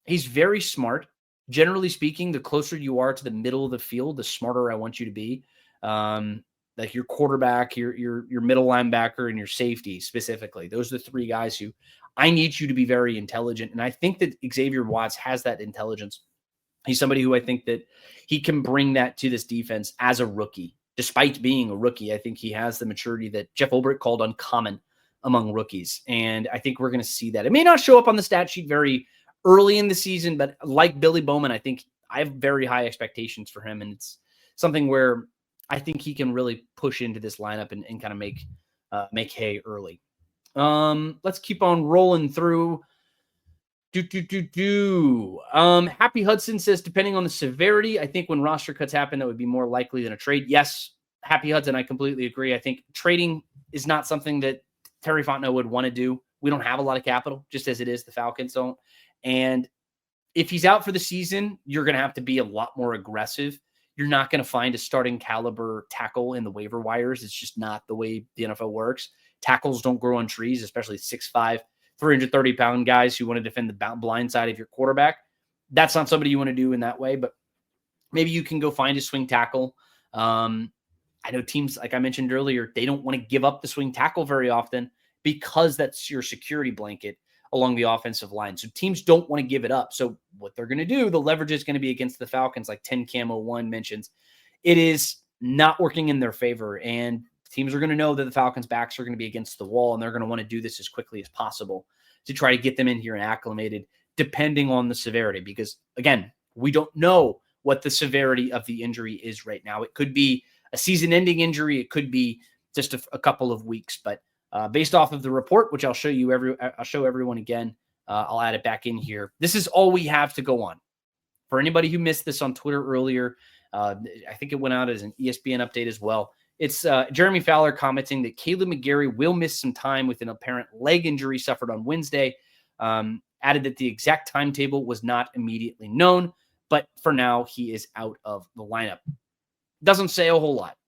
he's very smart. Generally speaking, the closer you are to the middle of the field, the smarter I want you to be. Like your quarterback, your middle linebacker, and your safety specifically. Those are the three guys who I need you to be very intelligent. And I think that Xavier Watts has that intelligence. He's somebody who I think that he can bring that to this defense as a rookie. Despite being a rookie, I think he has the maturity that Jeff Ulbricht called uncommon among rookies. And I think we're going to see that. It may not show up on the stat sheet very early in the season, but like Billy Bowman, I think I have very high expectations for him. And something where I think he can really push into this lineup and kind of make hay early. Let's keep on rolling through. Happy Hudson says, depending on the severity, I think when roster cuts happen, that would be more likely than a trade. Yes, Happy Hudson, I completely agree. I think trading is not something that Terry Fontenot would want to do. We don't have a lot of capital, just as it is. The Falcons don't. And if he's out for the season, you're going to have to be a lot more aggressive. You're not going to find a starting caliber tackle in the waiver wires. It's just not the way the NFL works. Tackles don't grow on trees, especially 6'5", 330-pound guys who want to defend the blind side of your quarterback. That's not somebody you want to do in that way, but maybe you can go find a swing tackle. I know teams, like I mentioned earlier, they don't want to give up the swing tackle very often because that's your security blanket along the offensive line. So teams don't want to give it up. So what they're going to do, the leverage is going to be against the Falcons, like 10 Camo 1 mentions. It is not working in their favor, and teams are going to know that the Falcons' backs are going to be against the wall, and they're going to want to do this as quickly as possible to try to get them in here and acclimated, depending on the severity. Because, again, we don't know what the severity of the injury is right now. It could be a season-ending injury. It could be just a couple of weeks. But based off of the report, which I'll show everyone again, I'll add it back in here. This is all we have to go on. For anybody who missed this on Twitter earlier, I think it went out as an ESPN update as well. It's Jeremy Fowler commenting that Kaleb McGary will miss some time with an apparent leg injury suffered on Wednesday. Added that the exact timetable was not immediately known, but for now he is out of the lineup. Doesn't say a whole lot.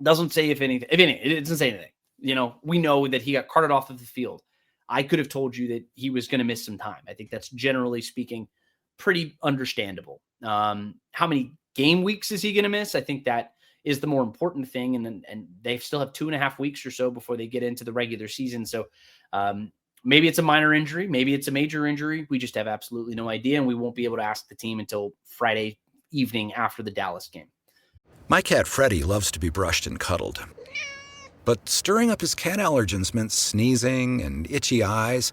Doesn't say if anything. It doesn't say anything. You know, we know that he got carted off of the field. I could have told you that he was going to miss some time. I think that's generally speaking pretty understandable. How many game weeks is he going to miss? I think that is the more important thing. And they still have 2.5 weeks or so before they get into the regular season. So maybe it's a minor injury. Maybe it's a major injury. We just have absolutely no idea. And we won't be able to ask the team until Friday evening after the Dallas game. My cat Freddie loves to be brushed and cuddled. But stirring up his cat allergens meant sneezing and itchy eyes.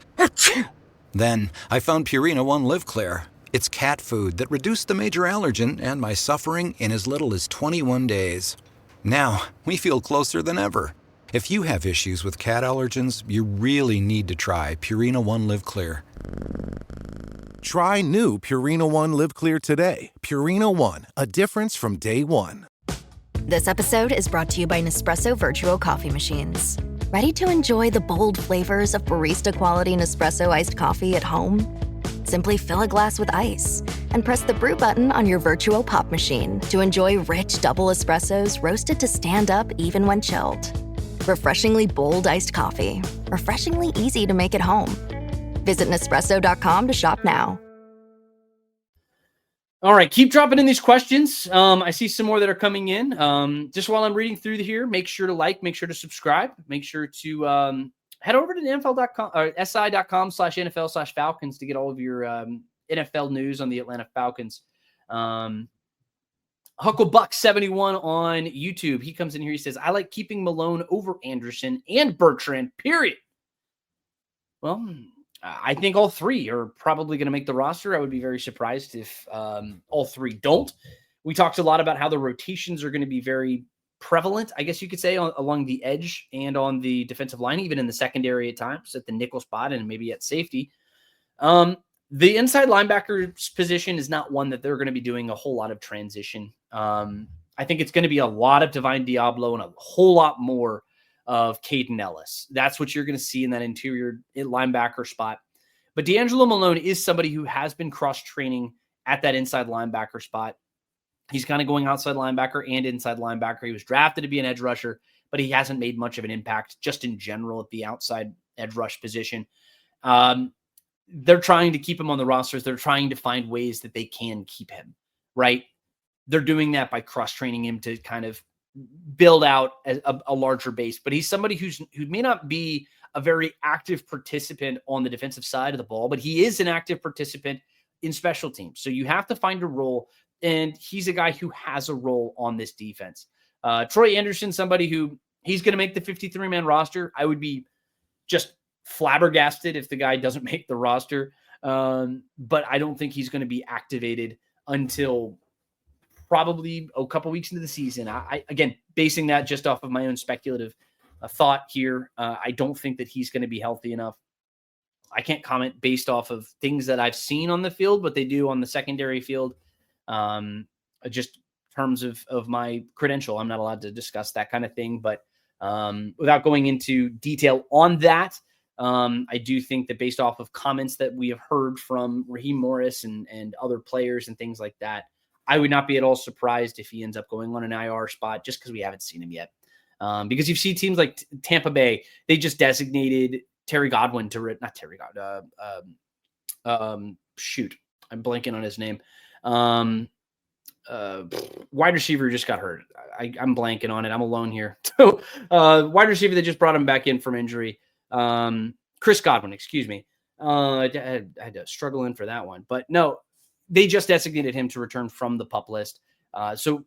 Then I found Purina One Live Clear. It's cat food that reduced the major allergen and my suffering in as little as 21 days. Now, we feel closer than ever. If you have issues with cat allergens, you really need to try Purina One Live Clear. Try new Purina One Live Clear today. Purina One, a difference from day one. This episode is brought to you by Nespresso Virtual Coffee Machines. Ready to enjoy the bold flavors of barista-quality Nespresso iced coffee at home? Simply fill a glass with ice and press the brew button on your virtual pop machine to enjoy rich double espressos roasted to stand up even when chilled. Refreshingly bold iced coffee. Refreshingly easy to make at home. Visit Nespresso.com to shop now. All right, keep dropping in these questions. I see some more that are coming in. Just while I'm reading through here, make sure to like, make sure to subscribe, make sure to head over to NFL.com or si.com/NFL/Falcons to get all of your NFL news on the Atlanta Falcons. Hucklebuck71 on YouTube. He comes in here. He says, I like keeping Malone over Anderson and Bertrand, period. Well, I think all three are probably going to make the roster. I would be very surprised if all three don't. We talked a lot about how the rotations are going to be very prevalent, I guess you could say, along the edge and on the defensive line, even in the secondary at times, at the nickel spot and maybe at safety. The inside linebacker position is not one that they're going to be doing a whole lot of transition. I think it's going to be a lot of Divine Diablo and a whole lot more of Caden Ellis. That's what you're going to see in that interior linebacker spot. But D'Angelo Malone is somebody who has been cross-training at that inside linebacker spot. He's kind of going outside linebacker and inside linebacker. He was drafted to be an edge rusher, but he hasn't made much of an impact just in general at the outside edge rush position. They're trying to keep him on the rosters. They're trying to find ways that they can keep him, right? They're doing that by cross-training him to kind of build out a larger base. But he's somebody who may not be a very active participant on the defensive side of the ball, but he is an active participant in special teams. So you have to find a role, and he's a guy who has a role on this defense. Troy Anderson, somebody who he's going to make the 53-man roster. I would be just flabbergasted if the guy doesn't make the roster. But I don't think he's going to be activated until probably a couple weeks into the seaon. I again, basing that just off of my own speculative thought here. I don't think that he's going to be healthy enough. I can't comment based off of things that I've seen on the field, what they do on the secondary field. Just terms of my credential, I'm not allowed to discuss that kind of thing. But without going into detail on that, I do think that based off of comments that we have heard from Raheem Morris and other players and things like that, I would not be at all surprised if he ends up going on an IR spot just because we haven't seen him yet. Because you see teams like Tampa Bay, they just designated Terry Godwin to not Terry Godwin. Shoot, I'm blanking on his name. Wide receiver just got hurt. I'm blanking on it. I'm alone here. So wide receiver that just brought him back in from injury. Chris Godwin, excuse me. I had to struggle in for that one, but no, they just designated him to return from the PUP list. So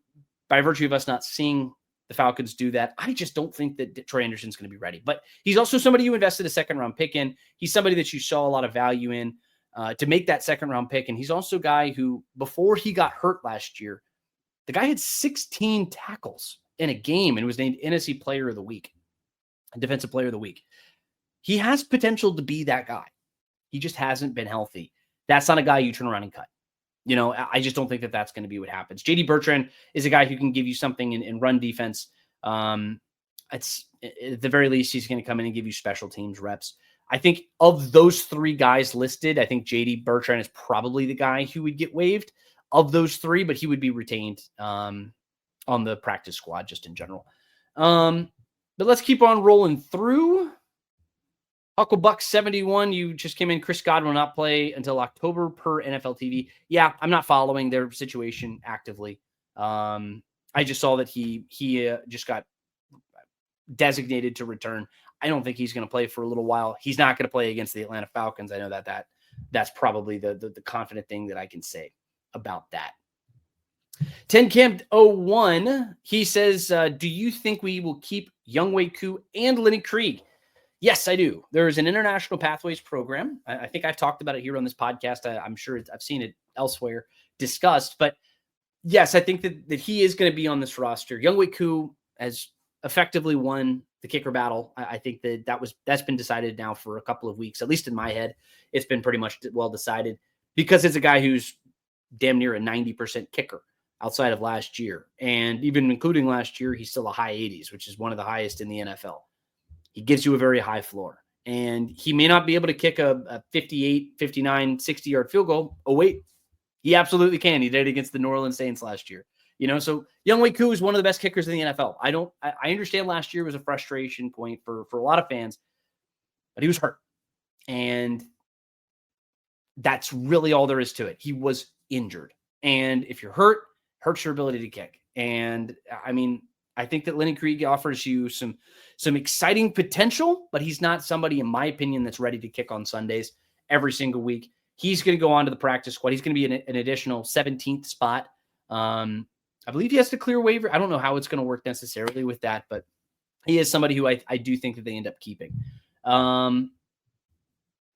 by virtue of us not seeing the Falcons do that, I just don't think that Troy Anderson's going to be ready. But he's also somebody you invested a second-round pick in. He's somebody that you saw a lot of value in to make that second-round pick. And he's also a guy who, before he got hurt last year, the guy had 16 tackles in a game and was named NFC Player of the Week, Defensive Player of the Week. He has potential to be that guy. He just hasn't been healthy. That's not a guy you turn around and cut. You know, I just don't think that that's going to be what happens. J.D. Bertrand is a guy who can give you something in run defense. It's at the very least, he's going to come in and give you special teams reps. I think of those three guys listed, I think J.D. Bertrand is probably the guy who would get waived of those three, but he would be retained on the practice squad just in general. But let's keep on rolling through. Hucklebuck 71, you just came in. Chris Godwin will not play until October per NFL TV. Yeah, I'm not following their situation actively. I just saw that he just got designated to return. I don't think he's going to play for a little while. He's not going to play against the Atlanta Falcons. I know that's probably the confident thing that I can say about that. 10Camp01, he says, do you think we will keep Younghoe Koo and Lenny Krieg? Yes, I do. There is an International Pathways program. I think I've talked about it here on this podcast. I'm sure I've seen it elsewhere discussed. But yes, I think that he is going to be on this roster. Younghoe Koo has effectively won the kicker battle. I think that's been decided now for a couple of weeks, at least in my head. It's been pretty much well decided because it's a guy who's damn near a 90% kicker outside of last year. And even including last year, he's still a high 80s, which is one of the highest in the NFL. He gives you a very high floor, and he may not be able to kick a 58, 59, 60-yard field goal. Oh, wait, he absolutely can. He did it against the New Orleans Saints last year. You know, so Younghoe Koo is one of the best kickers in the NFL. I understand last year was a frustration point for a lot of fans, but he was hurt. And that's really all there is to it. He was injured. And if you're hurt, hurts your ability to kick. And I mean, I think that Lenny Krieg offers you some exciting potential, but he's not somebody, in my opinion, that's ready to kick on Sundays every single week. He's going to go on to the practice squad. He's going to be an additional 17th spot. I believe he has to clear waiver. I don't know how it's going to work necessarily with that, but he is somebody who I do think that they end up keeping.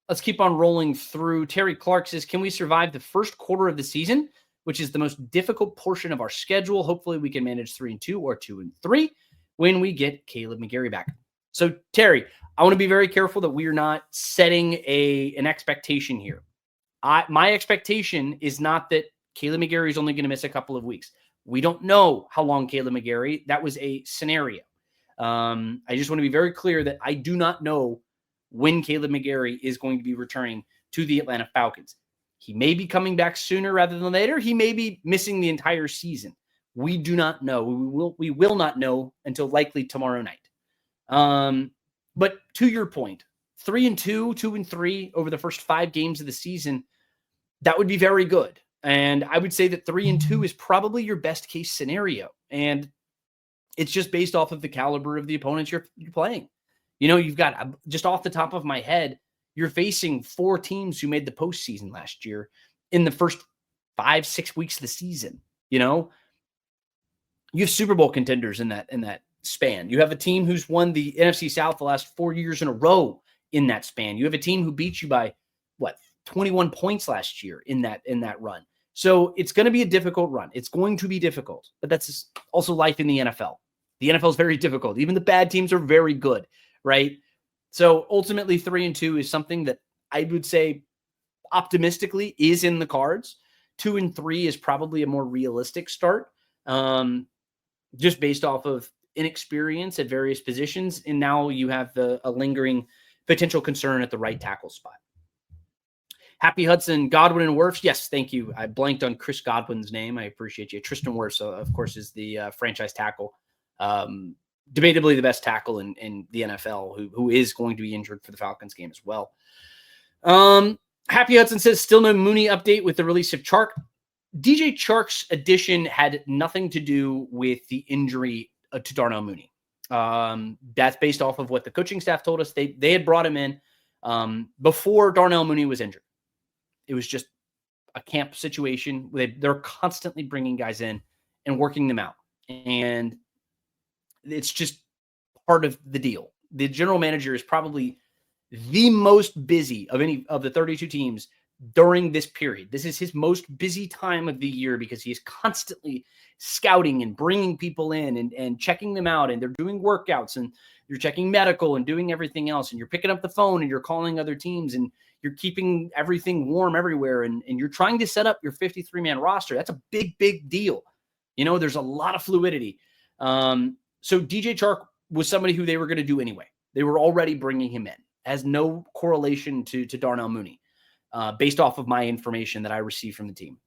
Let's keep on rolling through. Terry Clark says, can we survive the first quarter of the season, which is the most difficult portion of our schedule? Hopefully we can manage 3-2 or 2-3 when we get Kaleb McGary back. So Terry, I want to be very careful that we're not setting an expectation here. My expectation is not that Kaleb McGary is only going to miss a couple of weeks. We don't know how long Kaleb McGary, that was a scenario. I just want to be very clear that I do not know when Kaleb McGary is going to be returning to the Atlanta Falcons. He may be coming back sooner rather than later. He may be missing the entire season. We do not know. We will not know until likely tomorrow night. But to your point, 3-2, 2-3 over the first 5 games of the season, that would be very good. And I would say that 3-2 is probably your best case scenario. And it's just based off of the caliber of the opponents you're playing. You know, you've got, just off the top of my head, you're facing 4 teams who made the postseason last year in the first 5-6 weeks of the season. You know, you have Super Bowl contenders in that span. You have a team who's won the NFC South the last 4 years in a row in that span. You have a team who beat you by 21 points last year in that run. So it's going to be a difficult run. It's going to be difficult, but that's also life in the NFL. The NFL is very difficult. Even the bad teams are very good, right? So ultimately 3-2 is something that I would say optimistically is in the cards. 2-3 is probably a more realistic start, just based off of inexperience at various positions. And now you have a lingering potential concern at the right tackle spot. Happy Hudson, Godwin and Wirfs. Yes, thank you. I blanked on Chris Godwin's name. I appreciate you. Tristan Wirfs, of course, is the franchise tackle. Debatably the best tackle in the NFL, who is going to be injured for the Falcons game as well. Happy Hudson says, still no Mooney update with the release of Chark. DJ Chark's addition had nothing to do with the injury to Darnell Mooney. That's based off of what the coaching staff told us. They had brought him in before Darnell Mooney was injured. It was just a camp situation. They're constantly bringing guys in and working them out. And it's just part of the deal. The general manager is probably the most busy of any of the 32 teams during this period. This is his most busy time of the year because he is constantly scouting and bringing people in and checking them out. And they're doing workouts and you're checking medical and doing everything else. And you're picking up the phone and you're calling other teams and you're keeping everything warm everywhere. And you're trying to set up your 53-man roster. That's a big, big deal. You know, there's a lot of fluidity. So DJ Chark was somebody who they were going to do anyway. They were already bringing him in. Has no correlation to Darnell Mooney, based off of my information that I received from the team.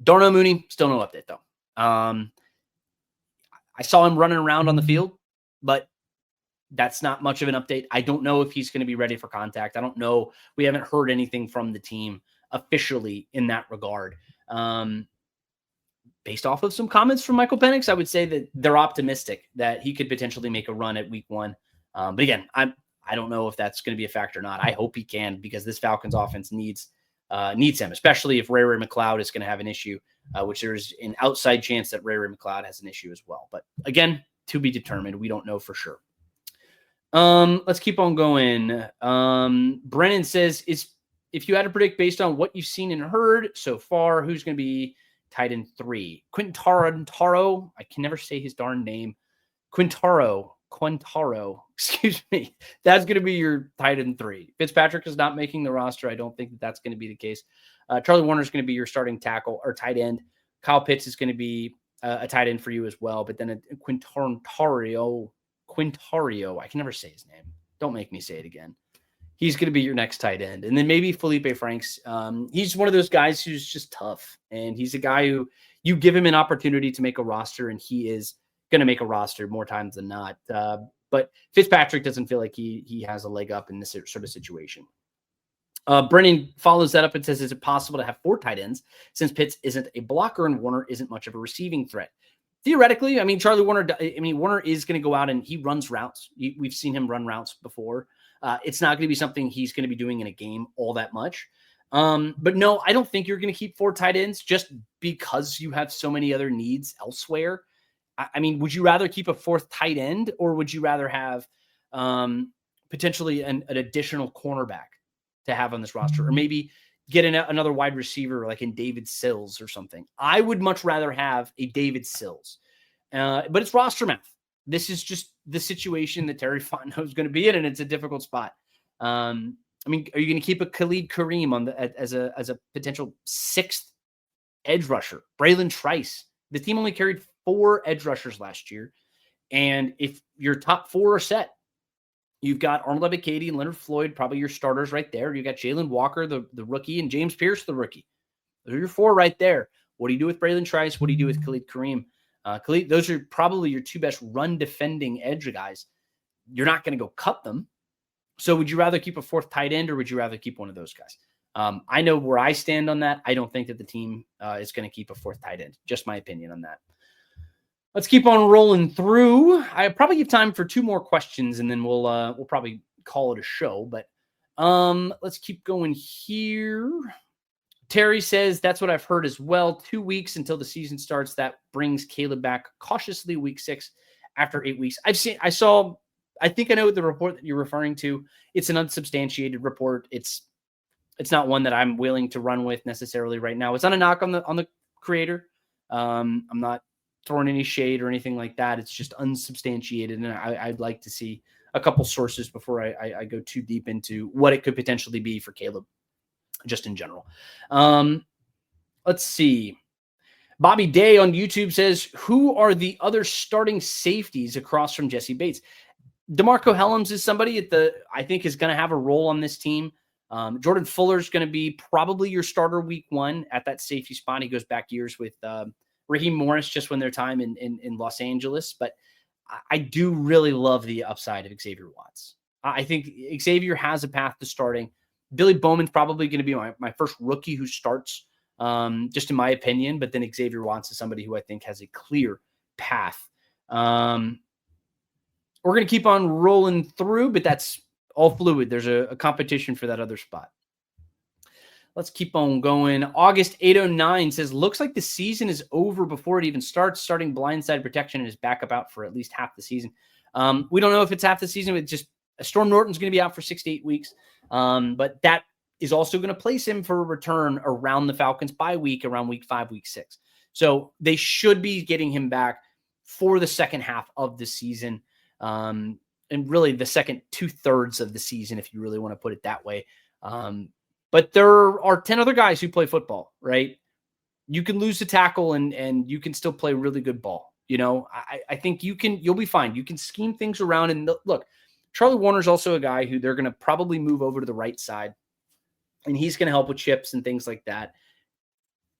Darnell Mooney, still no update though. I saw him running around on the field, but that's not much of an update. I don't know if he's going to be ready for contact. I don't know. We haven't heard anything from the team officially in that regard. Based off of some comments from Michael Penix, I would say that they're optimistic that he could potentially make a run at week 1. But again, I don't know if that's going to be a factor or not. I hope he can, because this Falcons offense needs him, especially if Ray McLeod is going to have an issue, which there's an outside chance that Ray McLeod has an issue as well. But again, to be determined. We don't know for sure. Let's keep on going. Brennan says, if you had to predict based on what you've seen and heard so far, who's going to be tight end 3? Quintaro. I can never say his darn name. Quintaro, excuse me. That's going to be your tight end 3. Fitzpatrick is not making the roster. I don't think that's going to be the case. Charlie Warner is going to be your starting tackle or tight end. Kyle Pitts is going to be a tight end for you as well. But then Quintario, I can never say his name. Don't make me say it again. He's going to be your next tight end. And then maybe Felipe Franks. He's one of those guys who's just tough. And he's a guy who you give him an opportunity to make a roster, and he is going to make a roster more times than not. But Fitzpatrick doesn't feel like he has a leg up in this sort of situation. Brennan follows that up and says, is it possible to have 4 tight ends since Pitts isn't a blocker and Warner isn't much of a receiving threat? Theoretically, I mean, Warner is going to go out and he runs routes. We've seen him run routes before. It's not going to be something he's going to be doing in a game all that much. But no, I don't think you're going to keep 4 tight ends just because you have so many other needs elsewhere. I mean, would you rather keep a 4th tight end, or would you rather have potentially an additional cornerback to have on this roster, or maybe get another wide receiver like in David Sills or something? I would much rather have a David Sills, but it's roster math. This is just the situation that Terry Fontenot is going to be in, and it's a difficult spot. I mean, are you going to keep a Khalid Kareem as a potential 6th edge rusher? Braylon Trice. The team only carried 4 edge rushers last year, and if your top 4 are set, you've got Arnold Ebiketie and Leonard Floyd, probably your starters right there. You got Jalen Walker, the rookie, and James Pierce, the rookie. Those are your 4 right there. What do you do with Braylon Trice? What do you do with Khalid Kareem? Those are probably your 2 best run defending edge guys. You're not going to go cut them. So would you rather keep a 4th tight end, or would you rather keep one of those guys? I know where I stand on that. I don't think that the team is going to keep a 4th tight end. Just my opinion on that. Let's keep on rolling through. I probably have time for 2 more questions, and then we'll probably call it a show. But let's keep going here. Terry says, that's what I've heard as well. 2 weeks until the season starts. That brings Kaleb back cautiously week 6 after 8 weeks. I think I know the report that you're referring to. It's an unsubstantiated report. It's It's not one that I'm willing to run with necessarily right now. It's not a knock on the creator. I'm not throwing any shade or anything like that. It's just unsubstantiated, and I'd like to see a couple sources before I go too deep into what it could potentially be for Kaleb, just in general. Let's see. Bobby Day on YouTube says, who are the other starting safeties across from Jesse Bates? DeMarco Hellams is somebody I think is going to have a role on this team. Jordan Fuller is going to be probably your starter week 1 at that safety spot. He goes back years with Raheem Morris just when their time in Los Angeles. But I do really love the upside of Xavier Watts. I think Xavier has a path to starting. Billy Bowman's probably going to be my first rookie who starts, just in my opinion. But then Xavier Watts is somebody who I think has a clear path. We're going to keep on rolling through, but that's all fluid. There's a competition for that other spot. Let's keep on going. August 809 says, looks like the season is over before it even starts. Starting blindside protection and his backup out for at least half the season. We don't know if it's half the season. It's just Storm Norton's going to be out for 6 to 8 weeks. But that is also going to place him for a return around the Falcons bye week, around week 5, week 6. So they should be getting him back for the second half of the season. And really the second 2/3 of the season, if you really want to put it that way. But there are 10 other guys who play football, right? You can lose the tackle and you can still play really good ball. You know, I think you'll be fine. You can scheme things around. And look, Charlie Warner's also a guy who they're going to probably move over to the right side, and he's going to help with chips and things like that.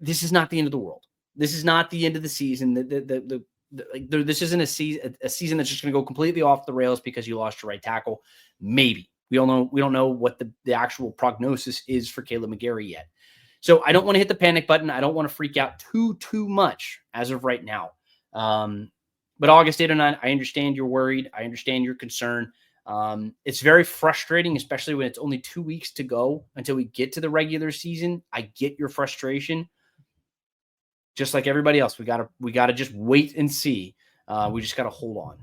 This is not the end of the world. This is not the end of the season. This isn't a season that's just going to go completely off the rails because you lost your right tackle. Maybe. We don't know what the actual prognosis is for Kaleb McGary yet. So I don't want to hit the panic button. I don't want to freak out too much as of right now. But August 809, I understand you're worried. I understand your concern. It's very frustrating, especially when it's only 2 weeks to go until we get to the regular season. I get your frustration. Just like everybody else, we gotta just wait and see. We just gotta hold on.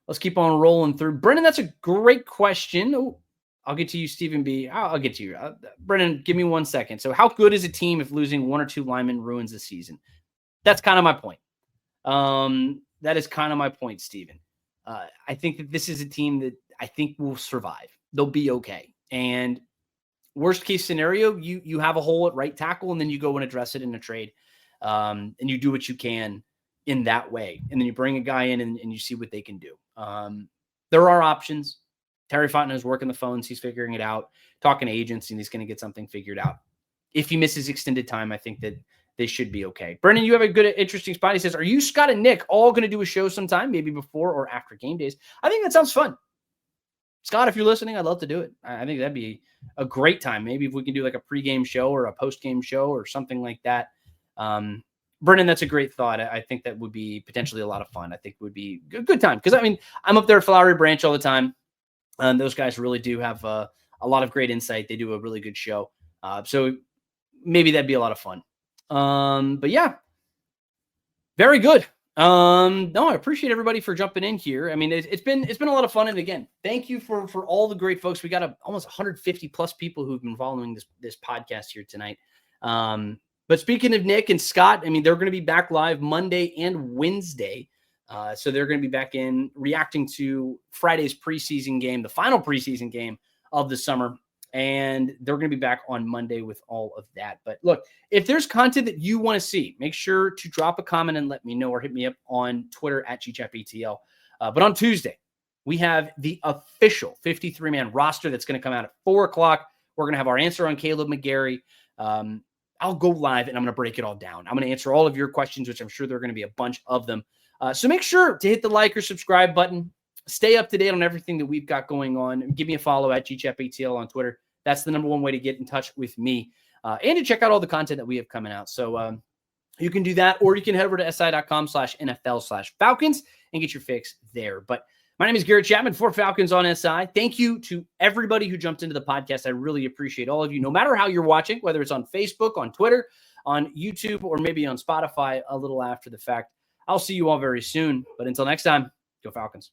Let's keep on rolling through. Brennan, that's a great question. Oh, I'll get to you, Stephen B. I'll get to you. Brennan, give me 1 second. So how good is a team if losing 1 or 2 linemen ruins the season? That's kind of my point. That is kind of my point, Stephen. I think that this is a team that I think will survive. They'll be okay. And worst case scenario, you have a hole at right tackle, and then you go and address it in a trade. And you do what you can in that way. And then you bring a guy in and you see what they can do. There are options. Terry Fontenot is working the phones. He's figuring it out, talking to agents, and he's going to get something figured out. If he misses extended time, I think that they should be okay. Brendan, you have a good, interesting spot. He says, are you, Scott, and Nick all going to do a show sometime, maybe before or after game days? I think that sounds fun. Scott, if you're listening, I'd love to do it. I think that'd be a great time. Maybe if we can do like a pregame show or a postgame show or something like that. Brennan, that's a great thought. I think that would be potentially a lot of fun. I think it would be a good time. Because, I mean, I'm up there at Flowery Branch all the time. And those guys really do have a lot of great insight. They do a really good show. So maybe that'd be a lot of fun. But yeah, very good. No, I appreciate everybody for jumping in here. I mean, it's been a lot of fun. And again, thank you for all the great folks. We got almost 150 plus people who've been following this podcast here tonight. But speaking of Nick and Scott, I mean, they're going to be back live Monday and Wednesday. So they're going to be back in reacting to Friday's preseason game, the final preseason game of the summer. And they're going to be back on Monday with all of that. But look, if there's content that you want to see, make sure to drop a comment and let me know, or hit me up on Twitter at GChapETL. But on Tuesday, we have the official 53-man roster that's going to come out at 4 o'clock. We're going to have our answer on Kaleb McGary. I'll go live and I'm going to break it all down. I'm going to answer all of your questions, which I'm sure there are going to be a bunch of them. So make sure to hit the like or subscribe button. Stay up to date on everything that we've got going on. Give me a follow at GChapETL on Twitter. That's the number one way to get in touch with me and to check out all the content that we have coming out. So you can do that, or you can head over to si.com/NFL/Falcons and get your fix there. But my name is Garrett Chapman for Falcons on SI. Thank you to everybody who jumped into the podcast. I really appreciate all of you, no matter how you're watching, whether it's on Facebook, on Twitter, on YouTube, or maybe on Spotify a little after the fact. I'll see you all very soon. But until next time, go Falcons.